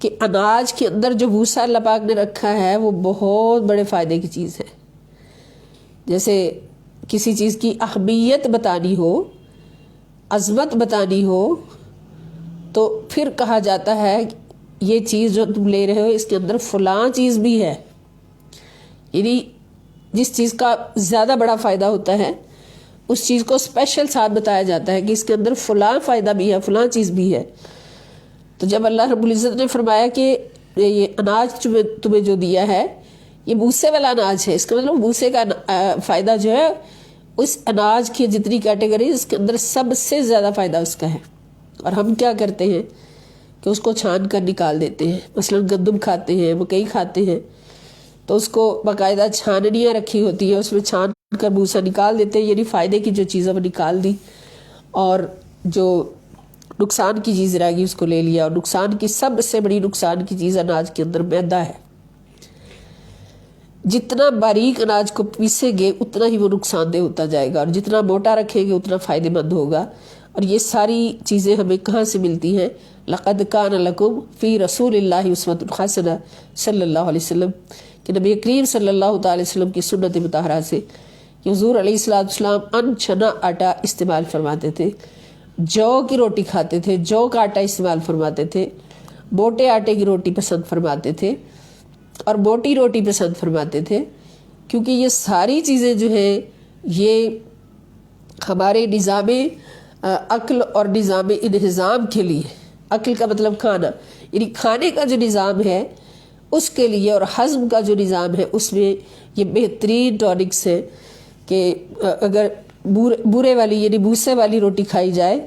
کہ اناج کے اندر جو بھوسا اللہ پاک نے رکھا ہے وہ بہت بڑے فائدے کی چیز ہے۔ جیسے کسی چیز کی اہمیت بتانی ہو، عظمت بتانی ہو، تو پھر کہا جاتا ہے یہ چیز جو تم لے رہے ہو اس کے اندر فلاں چیز بھی ہے، یعنی جس چیز کا زیادہ بڑا فائدہ ہوتا ہے اس چیز کو اسپیشل ساتھ بتایا جاتا ہے کہ اس کے اندر فلاں فائدہ بھی ہے، فلاں چیز بھی ہے۔ تو جب اللہ رب العزت نے فرمایا کہ یہ اناج تمہیں جو دیا ہے یہ بھوسے والا اناج ہے، اس کا مطلب بھوسے کا فائدہ جو ہے اس اناج کی جتنی کیٹیگری اس کے اندر سب سے زیادہ فائدہ اس کا ہے۔ اور ہم کیا کرتے ہیں کہ اس کو چھان کر نکال دیتے ہیں، مثلا گندم کھاتے ہیں، مکئی کھاتے ہیں، تو اس کو باقاعدہ چھاننیاں رکھی ہوتی ہیں، اس میں چھان کر بھوسا نکال دیتے ہیں، یعنی فائدے کی جو چیزیں وہ نکال دی اور جو نقصان کی چیز رہ گئی اس کو لے لیا۔ اور نقصان کی سب سے بڑی نقصان کی چیز اناج کے اندر میدا ہے۔ جتنا باریک اناج کو پیسیں گے اتنا ہی وہ نقصان دہ ہوتا جائے گا، اور جتنا موٹا رکھیں گے اتنا فائدے مند ہوگا۔ اور یہ ساری چیزیں ہمیں کہاں سے ملتی ہیں؟ لقد کان لکم فی رسول اللہ اسوۃ حسنہ صلی اللہ علیہ وسلم، کہ نبی کریم صلی اللہ تعالی وسلم کی سنت مطہرہ سے کہ حضور علیہ السلام ان چنا آٹا استعمال فرماتے تھے، جو کی روٹی کھاتے تھے، جو کا آٹا استعمال فرماتے تھے، موٹے آٹے کی روٹی پسند فرماتے تھے اور موٹی روٹی پسند فرماتے تھے، کیونکہ یہ ساری چیزیں جو ہیں یہ ہمارے نظام عقل اور نظام انہضام کے لیے، عقل کا مطلب کھانا، یعنی کھانے کا جو نظام ہے اس کے لیے، اور ہضم کا جو نظام ہے اس میں یہ بہترین ٹونکس ہے کہ اگر بورے والی یعنی بھوسے والی روٹی کھائی جائے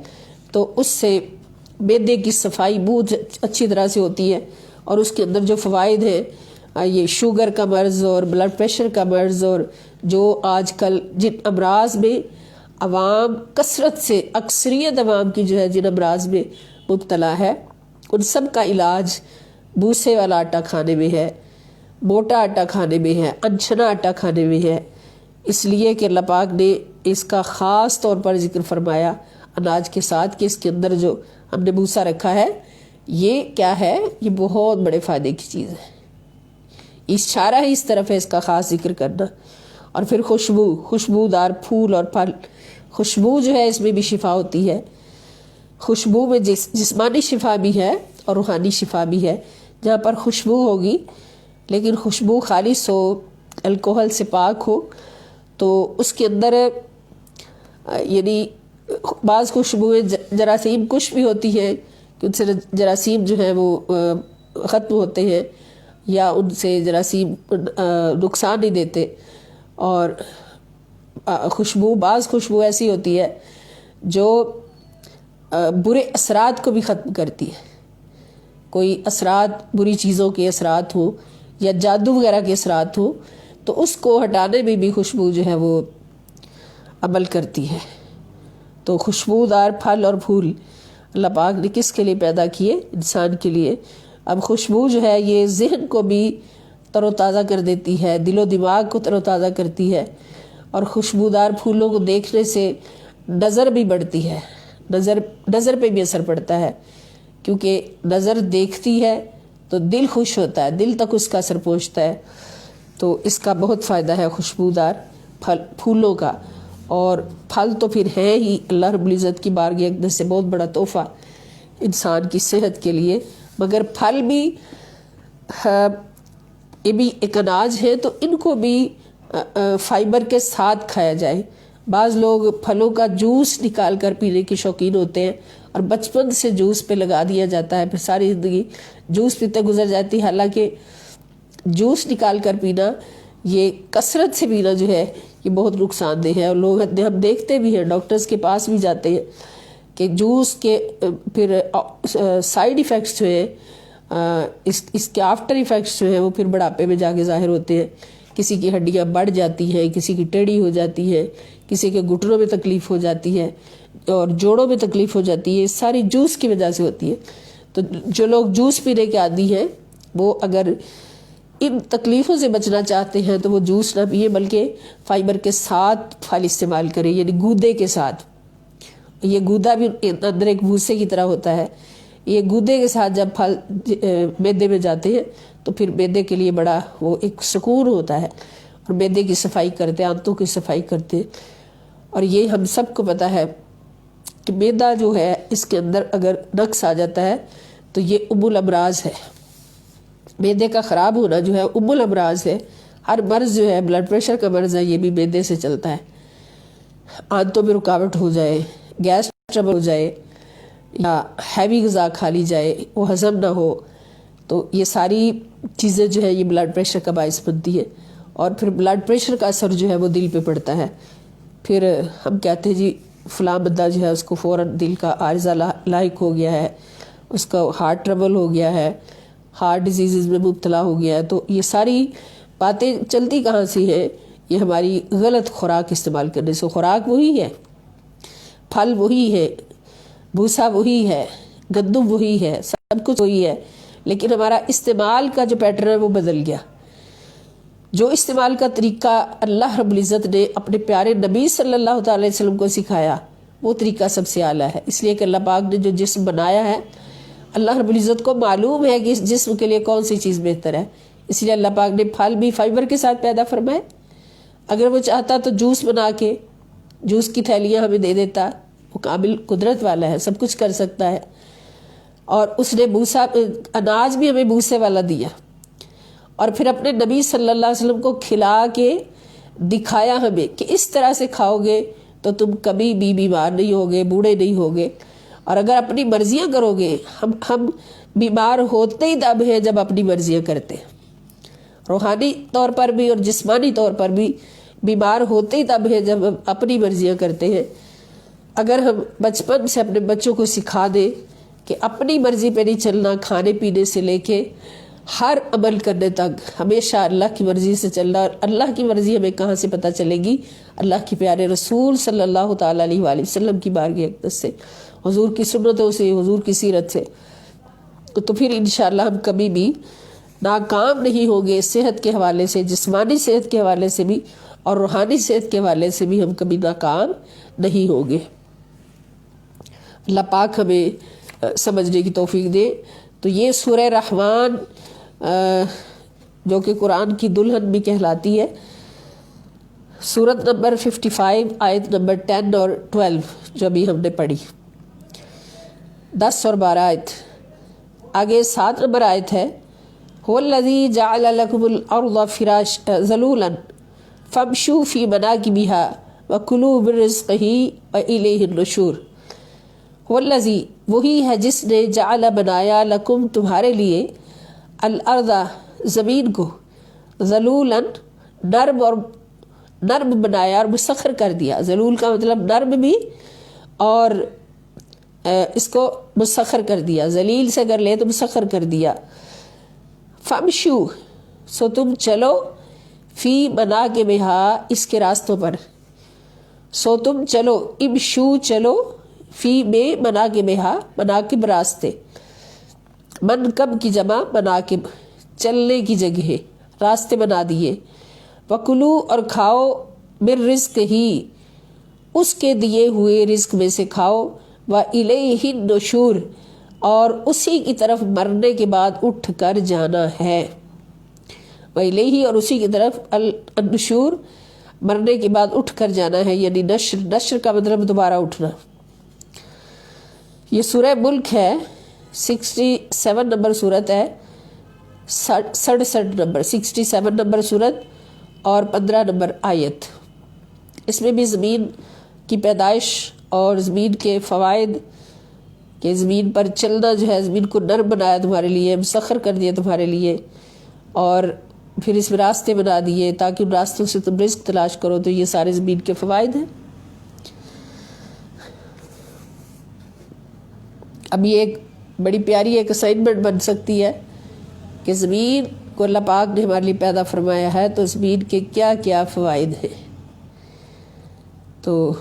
تو اس سے معدے کی صفائی بہت اچھی طرح سے ہوتی ہے، اور اس کے اندر جو فوائد ہیں یہ شوگر کا مرض اور بلڈ پریشر کا مرض، اور جو آج کل جن امراض میں عوام کثرت سے، اکثریت عوام کی جو ہے جن امراض میں مبتلا ہے، ان سب کا علاج بھوسے والا آٹا کھانے میں ہے، موٹا آٹا کھانے میں ہے، انچنا آٹا کھانے میں ہے۔ اس لیے کہ اللہ پاک نے اس کا خاص طور پر ذکر فرمایا اناج کے ساتھ کہ اس کے اندر جو ہم نے بھوسا رکھا ہے یہ کیا ہے، یہ بہت بڑے فائدے کی چیز ہے۔ اشارہ ہی اس طرف ہے اس کا خاص ذکر کرنا۔ اور پھر خوشبودار پھول اور پھل، خوشبو جو ہے اس میں بھی شفا ہوتی ہے۔ خوشبو میں جسمانی شفا بھی ہے اور روحانی شفا بھی ہے۔ جہاں پر خوشبو ہوگی لیکن خوشبو خالص ہو، الکوہل سے پاک ہو، تو اس کے اندر یعنی بعض خوشبوئیں جراثیم کش بھی ہوتی ہیں کہ ان سے جراثیم جو ہے وہ ختم ہوتے ہیں یا ان سے جراثیم نقصان نہیں دیتے، اور بعض خوشبو ایسی ہوتی ہے جو برے اثرات کو بھی ختم کرتی ہے۔ کوئی اثرات، بری چیزوں کے اثرات ہوں یا جادو وغیرہ کے اثرات ہوں تو اس کو ہٹانے میں بھی خوشبو جو ہے وہ عمل کرتی ہے۔ تو خوشبودار پھل اور پھول اللہ پاک نے کس کے لیے پیدا کیے؟ انسان کے لیے۔ اب خوشبو جو ہے یہ ذہن کو بھی تر و تازہ کر دیتی ہے، دل و دماغ کو تر و تازہ کرتی ہے، اور خوشبودار پھولوں کو دیکھنے سے نظر بھی بڑھتی ہے، نظر پہ بھی اثر پڑتا ہے، کیونکہ نظر دیکھتی ہے تو دل خوش ہوتا ہے، دل تک اس کا اثر پہنچتا ہے۔ تو اس کا بہت فائدہ ہے خوشبودار پھولوں کا۔ اور پھل تو پھر ہے ہی اللہ رب العزت کی بارگاہ اقدس سے بہت بڑا تحفہ انسان کی صحت کے لیے، مگر پھل بھی یہ بھی ایک اناج ہے تو ان کو بھی فائبر کے ساتھ کھایا جائے۔ بعض لوگ پھلوں کا جوس نکال کر پینے کے شوقین ہوتے ہیں اور بچپن سے جوس پہ لگا دیا جاتا ہے، پھر ساری زندگی جوس پیتے گزر جاتی ہے، حالانکہ جوس نکال کر پینا، یہ کثرت سے پینا جو ہے یہ بہت نقصان دہ ہے۔ اور لوگ ہم دیکھتے بھی ہیں، ڈاکٹرز کے پاس بھی جاتے ہیں کہ جوس کے پھر سائیڈ ایفیکٹس جو ہیں، اس کے آفٹر ایفیکٹس جو ہیں وہ پھر بڑھاپے میں جا کے ظاہر ہوتے ہیں۔ کسی کی ہڈیاں بڑھ جاتی ہیں، کسی کی ٹیڑھی ہو جاتی ہے، کسی کے گھٹنوں میں تکلیف ہو جاتی ہے اور جوڑوں میں تکلیف ہو جاتی ہے، یہ ساری جوس کی وجہ سے ہوتی ہے۔ تو جو لوگ جوس پینے کے عادی ہیں وہ اگر ان تکلیفوں سے بچنا چاہتے ہیں تو وہ جوس نہ پیے بلکہ فائبر کے ساتھ پھل استعمال کریں، یعنی گودے کے ساتھ۔ یہ گودا بھی اندر ایک بھوسے کی طرح ہوتا ہے، یہ گودے کے ساتھ جب پھل معدے میں جاتے ہیں تو پھر معدے کے لیے بڑا وہ ایک سکون ہوتا ہے، اور معدے کی صفائی کرتے ہیں، آنتوں کی صفائی کرتے ہیں۔ اور یہ ہم سب کو پتہ ہے کہ معدہ جو ہے اس کے اندر اگر نقص آ جاتا ہے تو یہ ام الامراض ہے۔ معدے کا خراب ہونا جو ہے ام الامراض ہے۔ ہر مرض جو ہے، بلڈ پریشر کا مرض ہے، یہ بھی معدے سے چلتا ہے۔ آنتوں میں رکاوٹ ہو جائے، گیس ٹربل ہو جائے، یا ہیوی غذا کھا لی جائے وہ ہضم نہ ہو، تو یہ ساری چیزیں جو ہے یہ بلڈ پریشر کا باعث بنتی ہے، اور پھر بلڈ پریشر کا اثر جو ہے وہ دل پہ پڑتا ہے۔ پھر ہم کہتے ہیں جی فلاں بندہ جو ہے اس کو فوراً دل کا عارضہ لاحق ہو گیا ہے، اس کا ہارٹ ٹربل ہو گیا ہے، ہارٹ ڈیزیز میں مبتلا ہو گیا ہے۔ تو یہ ساری باتیں چلتی کہاں سے ہیں؟ یہ ہماری غلط خوراک استعمال کرنے سے۔ خوراک وہی ہے، پھل وہی ہے، بھوسا وہی ہے، گندم وہی ہے، سب کچھ وہی ہے، لیکن ہمارا استعمال کا جو پیٹرن ہے وہ بدل گیا۔ جو استعمال کا طریقہ اللہ رب العزت نے اپنے پیارے نبی صلی اللہ تعالی وسلم کو سکھایا وہ طریقہ سب سے اعلیٰ ہے، اس لیے کہ اللہ پاک نے جو جسم بنایا ہے، اللہ رب العزت کو معلوم ہے کہ اس جسم کے لیے کون سی چیز بہتر ہے، اس لیے اللہ پاک نے پھل بھی فائبر کے ساتھ پیدا فرمائے۔ اگر وہ چاہتا تو جوس بنا کے جوس کی تھیلیاں ہمیں دے دیتا، وہ قابل قدرت والا ہے، سب کچھ کر سکتا ہے۔ اور اس نے بھوسا اناج بھی ہمیں بھوسے والا دیا، اور پھر اپنے نبی صلی اللہ علیہ وسلم کو کھلا کے دکھایا ہمیں کہ اس طرح سے کھاؤ گے تو تم کبھی بھی بیمار نہیں ہوگے، بوڑھے نہیں ہوگے۔ اور اگر اپنی مرضیاں کرو گے، ہم بیمار ہوتے ہی تب ہیں جب اپنی مرضیاں کرتے ہیں، روحانی طور پر بھی اور جسمانی طور پر بھی بیمار ہوتے ہی تب ہیں جب ہم اپنی مرضیاں کرتے ہیں۔ اگر ہم بچپن سے اپنے بچوں کو سکھا دیں کہ اپنی مرضی پہ نہیں چلنا، کھانے پینے سے لے کے ہر عمل کرنے تک ہمیشہ اللہ کی مرضی سے چلنا، اور اللہ کی مرضی ہمیں کہاں سے پتہ چلے گی؟ اللہ کے پیارے رسول صلی اللہ تعالیٰ علیہ وآلہ وسلم کی بارگاہ اقدس سے، حضور کی سنتوں سے، حضور کی سیرت سے۔ تو پھر انشاءاللہ ہم کبھی بھی ناکام نہیں ہوں گے، صحت کے حوالے سے، جسمانی صحت کے حوالے سے بھی اور روحانی صحت کے حوالے سے بھی ہم کبھی ناکام نہیں ہوں گے۔ اللہ پاک ہمیں سمجھنے کی توفیق دے۔ تو یہ سورہ رحمان جو کہ قرآن کی دلہن بھی کہلاتی ہے، سورت نمبر 55 آیت نمبر 10 اور 12 جو ابھی ہم نے پڑھی، 10 اور 12 آیت۔ آگے 7 نمبر آیت ہے، هو الذی جعل لکم الارض ذلولا فامشوا فی مناکبها وکلوا من رزقہ والیہ النشور۔ هو الذی، وہی ہے جس نے جعل بنایا لکم تمہارے لیے، الارض زمین کو، ذلولا نرم، اور نرم بنایا اور مسخر کر دیا۔ ذلول کا مطلب نرم بھی، اور اس کو مسخر کر دیا، ذلیل سے اگر لے تو مسخر کر دیا۔ فامشو، سو تم چلو، فی مناکبہا، اس کے راستوں پر، سو تم چلو، امشو چلو، فی میں مناکبہا، مناکب راستے، منکب کی جمع مناکب، چلنے کی جگہ، راستے بنا دیے۔ وکلو، اور کھاؤ، من رزق ہی، اس کے دیے ہوئے رزق میں سے کھاؤ، وَإِلَيْهِ النُّشُورُ، اور اسی کی طرف مرنے کے بعد اٹھ کر جانا ہے۔ وَإِلَيْهِ، اور اسی کی طرف، النشور، مرنے کے بعد اٹھ کر جانا ہے، یعنی نشر، نشر کا مطلب دوبارہ اٹھنا۔ یہ سورہ ملک ہے، 67 نمبر سورت ہے، 67 نمبر 67 نمبر سورت اور 15 نمبر آیت۔ اس میں بھی زمین کی پیدائش اور زمین کے فوائد، کہ زمین پر چلنا جو ہے، زمین کو نرم بنایا تمہارے لیے، مسخر کر دیا تمہارے لیے، اور پھر اس میں راستے بنا دیے تاکہ ان راستوں سے تم رزق تلاش کرو۔ تو یہ سارے زمین کے فوائد ہیں۔ اب یہ ایک بڑی پیاری ایک اسائنمنٹ بن سکتی ہے کہ زمین کو اللہ پاک نے ہمارے لیے پیدا فرمایا ہے، تو زمین کے کیا کیا فوائد ہیں، تو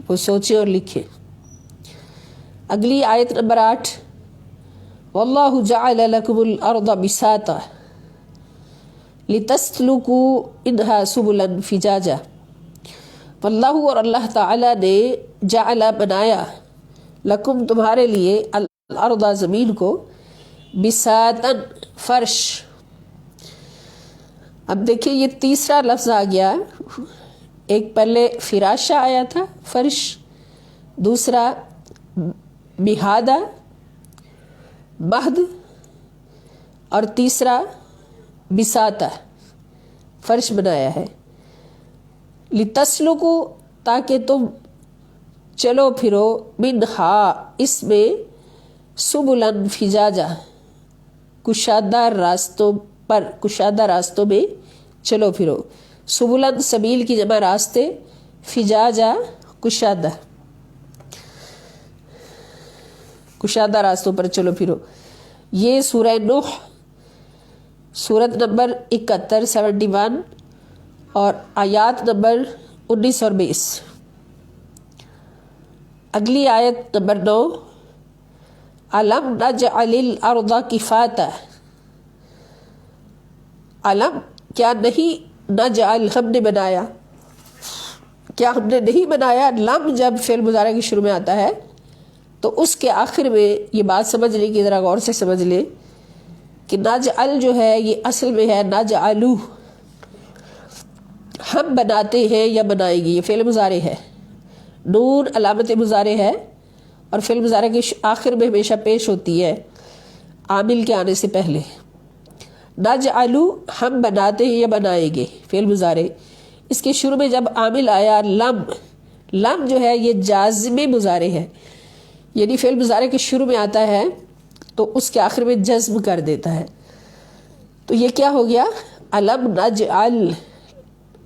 وہ سوچیں اور لکھیں۔ اگلی آیت نمبر 8، واللہ جعل لکم الارض بساطا لتسلکوا منہا سبلا فجاجا۔ واللہ، اور اللہ تعالی نے، جعل بنایا، لکم تمہارے لیے، الارض زمین کو، بساطا فرش۔ اب دیکھیں یہ تیسرا لفظ آ گیا، ایک پہلے فراشہ آیا تھا فرش، دوسرا مہادہ مہد، اور تیسرا بساطہ فرش بنایا ہے۔ لتسلکو، تاکہ تم چلو پھرو منہا اس میں سبلن فجاجا کشادہ راستوں میں چلو پھرو. سبلن سبیل کی جمع راستے، فجاجا کشادہ راستوں پر چلو پھرو. یہ سورہ نوح سورت نمبر 71 71 اور آیات نمبر 19 اور 20. اگلی آیت نمبر 9 علم نجعل الارض کفاتا. علم کیا نہیں، نجعل ہم نے بنایا، کیا ہم نے نہیں بنایا. لم جب فعل مضارع کے شروع میں آتا ہے تو اس کے آخر میں یہ بات سمجھ لیں کہ ذرا غور سے سمجھ لیں کہ نجعل جو ہے یہ اصل میں ہے نجعلو، ہم بناتے ہیں یا بنائیں گے. یہ فعل مضارع ہے، نون علامت مضارع ہے اور فعل مضارع کے آخر میں ہمیشہ پیش ہوتی ہے عامل کے آنے سے پہلے. نجعلو ہم بناتے ہیں یا بنائیں گے فعل مضارع. اس کے شروع میں جب عامل آیا لم، لم جو ہے یہ جازم مضارع ہے، یعنی فعل مضارع کے شروع میں آتا ہے تو اس کے آخر میں جزم کر دیتا ہے. تو یہ کیا ہو گیا علم نجعل.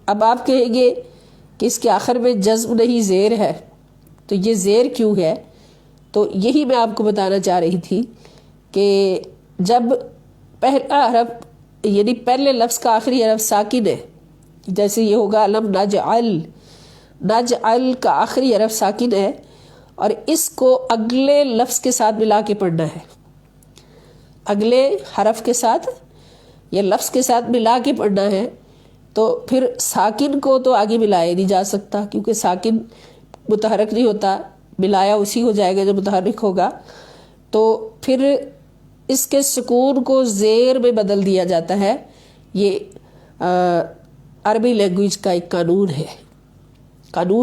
اب آپ کہیں گے کہ اس کے آخر میں جزم نہیں زیر ہے، تو یہ زیر کیوں ہے؟ تو یہی میں آپ کو بتانا چاہ رہی تھی کہ جب پہلا حرف یعنی پہلے لفظ کا آخری حرف ساکن ہے، جیسے یہ ہوگا علم نجعل، نجعل کا آخری حرف ساکن ہے اور اس کو اگلے لفظ کے ساتھ ملا کے پڑھنا ہے، اگلے حرف کے ساتھ یا لفظ کے ساتھ ملا کے پڑھنا ہے. تو پھر ساکن کو تو آگے ملایا نہیں جا سکتا کیونکہ ساکن متحرک نہیں ہوتا، ملایا اسی ہو جائے گا جو متحرک ہوگا. تو پھر اس کے سکون کو زیر میں بدل دیا جاتا ہے. یہ عربی لینگویج کا ایک قانون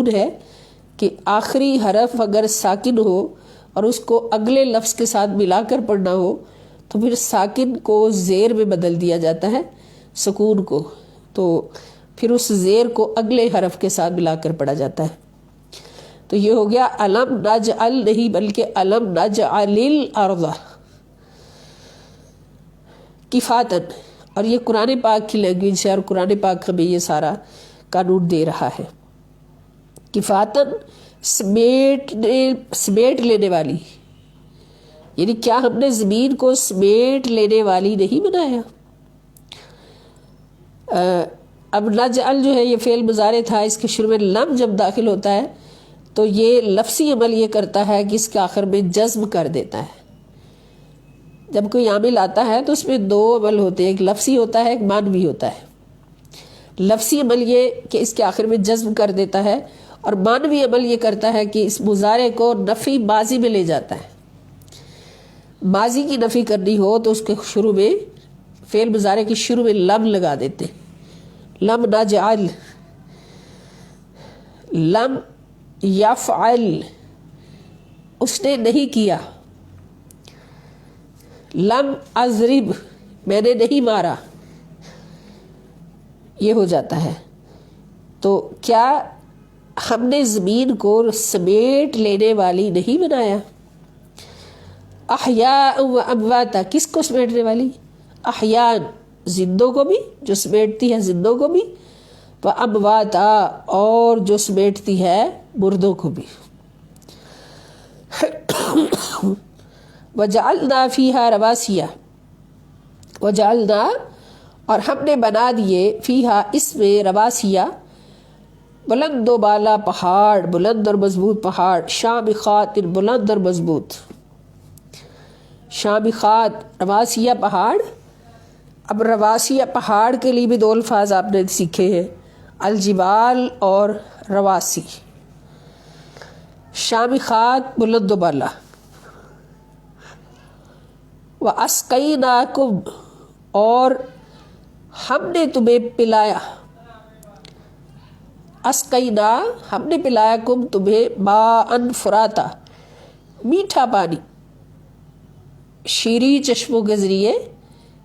ہے کہ آخری حرف اگر ساکن ہو اور اس کو اگلے لفظ کے ساتھ ملا کر پڑھنا ہو تو پھر ساکن کو زیر میں بدل دیا جاتا ہے سکون کو، تو پھر اس زیر کو اگلے حرف کے ساتھ ملا کر پڑھا جاتا ہے. تو یہ ہو گیا علم نجعل نہیں بلکہ علم نجعل الارض کفاتن. اور یہ قرآن پاک کی لینگویج ہے اور قرآن پاک ہمیں یہ سارا قانون دے رہا ہے. کفاتن سمیٹ لینے والی، یعنی کیا ہم نے زمین کو سمیٹ لینے والی نہیں بنایا. اب نجعل جو ہے یہ فعل مضارع تھا، اس کے شروع میں لم جب داخل ہوتا ہے تو یہ لفظی عمل یہ کرتا ہے کہ اس کے آخر میں جزم کر دیتا ہے. جب کوئی عامل آتا ہے تو اس میں دو عمل ہوتے ہیں، ایک لفظی ہوتا ہے ایک معنوی ہوتا ہے. لفظی عمل یہ کہ اس کے آخر میں جزم کر دیتا ہے اور معنوی عمل یہ کرتا ہے کہ اس مضارع کو نفی ماضی میں لے جاتا ہے. ماضی کی نفی کرنی ہو تو اس کے شروع میں فعل مضارع کے شروع میں لم لگا دیتے، لم نجعل، لم یفعل اس نے نہیں کیا، لم اضرب میں نے نہیں مارا، یہ ہو جاتا ہے. تو کیا ہم نے زمین کو سمیٹ لینے والی نہیں بنایا. احیاء و امواتا کس کو سمیٹنے والی؟ احیان زندوں کو بھی جو سمیٹتی ہے زندوں کو بھی، و امواتا اور جو سمیٹتی ہے مردوں کو بھی. وجعلنا فیہا رواسیا، وجعلنا اور ہم نے بنا دیے فیہا اس میں رواسیا بلند و بالا پہاڑ، بلند اور مضبوط پہاڑ، شامخات بلند اور مضبوط، شامخات رواسیہ پہاڑ. اب رواسیہ پہاڑ کے لیے بھی دو الفاظ آپ نے سیکھے ہیں، الجبال اور رواسی. شامخات بلند و بالا. وَأَسْقَيْنَاكُمْ اور ہم نے تمہیں پلایا، اسقینا ہم نے پلایا کم تمہیں ماء فراتا میٹھا پانی، شیریں چشموں کے ذریعے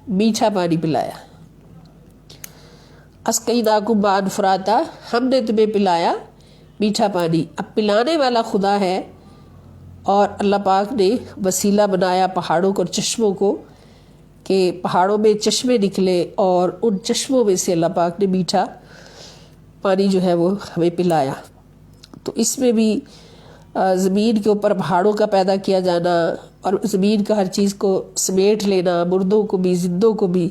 میٹھا پانی پلایا. اسقیناکم ماء فراتا ہم نے تمہیں پلایا میٹھا پانی۔ اب پلانے والا خدا ہے اور اللہ پاک نے وسیلہ بنایا پہاڑوں کو اور چشموں کو کہ پہاڑوں میں چشمے نکلے اور ان چشموں میں سے اللہ پاک نے میٹھا پانی جو ہے وہ ہمیں پلایا۔ تو اس میں بھی زمین کے اوپر پہاڑوں کا پیدا کیا جانا اور زمین کا ہر چیز کو سمیٹ لینا، مردوں کو بھی زندوں کو بھی۔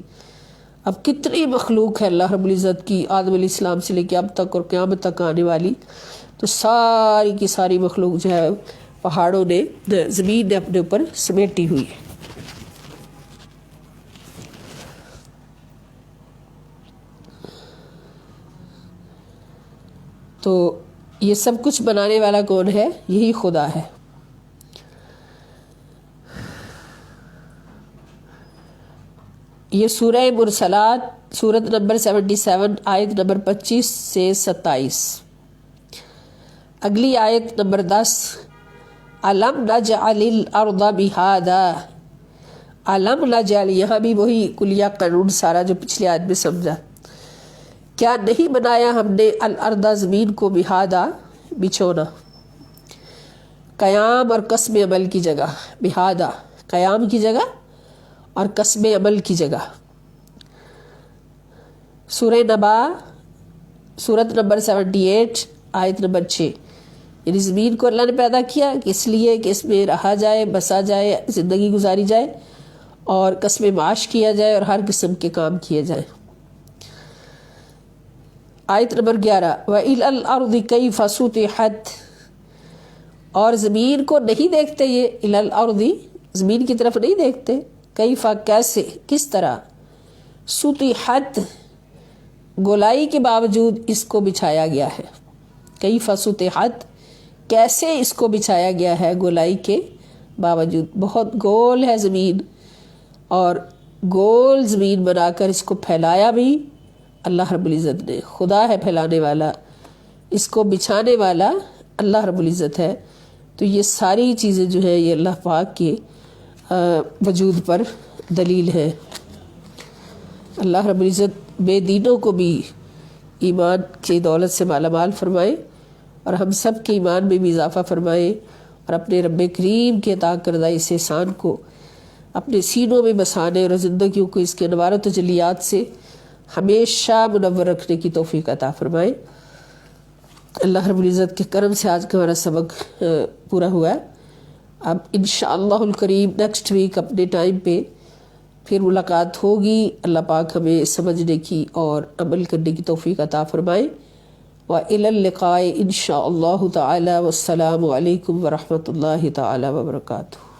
اب کتنی مخلوق ہے اللہ رب العزت کی، آدم علیہ السلام سے لے کے اب تک اور قیامت تک آنے والی، تو ساری کی ساری مخلوق جو ہے پہاڑوں نے، زمین نے اپنے اوپر سمیٹی ہوئی ہے۔ تو یہ سب کچھ بنانے والا کون ہے؟ یہی خدا ہے۔ یہ سورہ مرسلات سورت نمبر 77 آیت نمبر 25 سے 27۔ اگلی آیت نمبر 10، الم نجعل الارض مہادا۔ الم نجعل، یہاں بھی وہی کلیہ قانون سارا جو پچھلی آیت میں سمجھا، کیا نہیں بنایا ہم نے الارض، زمین کو، مہادا، بچھونا، قیام اور قسم عمل کی جگہ، مہادا قیام کی جگہ اور قسم عمل کی جگہ۔ سورہ نبا سورت نمبر 78 آیت نمبر 6، یعنی زمین کو اللہ نے پیدا کیا کہ اس لیے کہ اس میں رہا جائے، بسا جائے، زندگی گزاری جائے اور قسم معاش کیا جائے اور ہر قسم کے کام کیے جائیں۔ آیت نمبر 11، وَإِلَى الْأَرْضِ كَيْفَ سُطِحَتْ، اور زمین کو نہیں دیکھتے یہ، إِلَى الْأَرْضِ زمین کی طرف نہیں دیکھتے، کیف کیسے، کس طرح، سطحت گولائی کے باوجود اس کو بچھایا گیا ہے، کیف سطحت کیسے اس کو بچھایا گیا ہے گولائی کے باوجود۔ بہت گول ہے زمین اور گول زمین بنا کر اس کو پھیلایا بھی اللہ رب العزت نے۔ خدا ہے پھیلانے والا، اس کو بچھانے والا اللہ رب العزت ہے۔ تو یہ ساری چیزیں جو ہے یہ اللہ پاک کے وجود پر دلیل ہے۔ اللہ رب العزت بے دینوں کو بھی ایمان کی دولت سے مالا مال فرمائے اور ہم سب کے ایمان میں بھی اضافہ فرمائے اور اپنے رب کریم کے عطا کردہ اس احسان کو اپنے سینوں میں بسانے اور زندگیوں کو اس کے انوار و تجلیات سے ہمیشہ منور رکھنے کی توفیق عطا فرمائے۔ اللہ رب العزت کے کرم سے آج کا ہمارا سبق پورا ہوا ہے۔ اب انشاءاللہ الکریم نیکسٹ ویک اپنے ٹائم پہ پھر ملاقات ہوگی۔ اللہ پاک ہمیں سمجھنے کی اور عمل کرنے کی توفیق عطا فرمائے۔ وَإِلَى اللِّقَاءِ إِنشَاءَ اللَّهُ تَعَالَى، والسلام علیکم ورحمۃ اللہ تعالی وبرکاتہ۔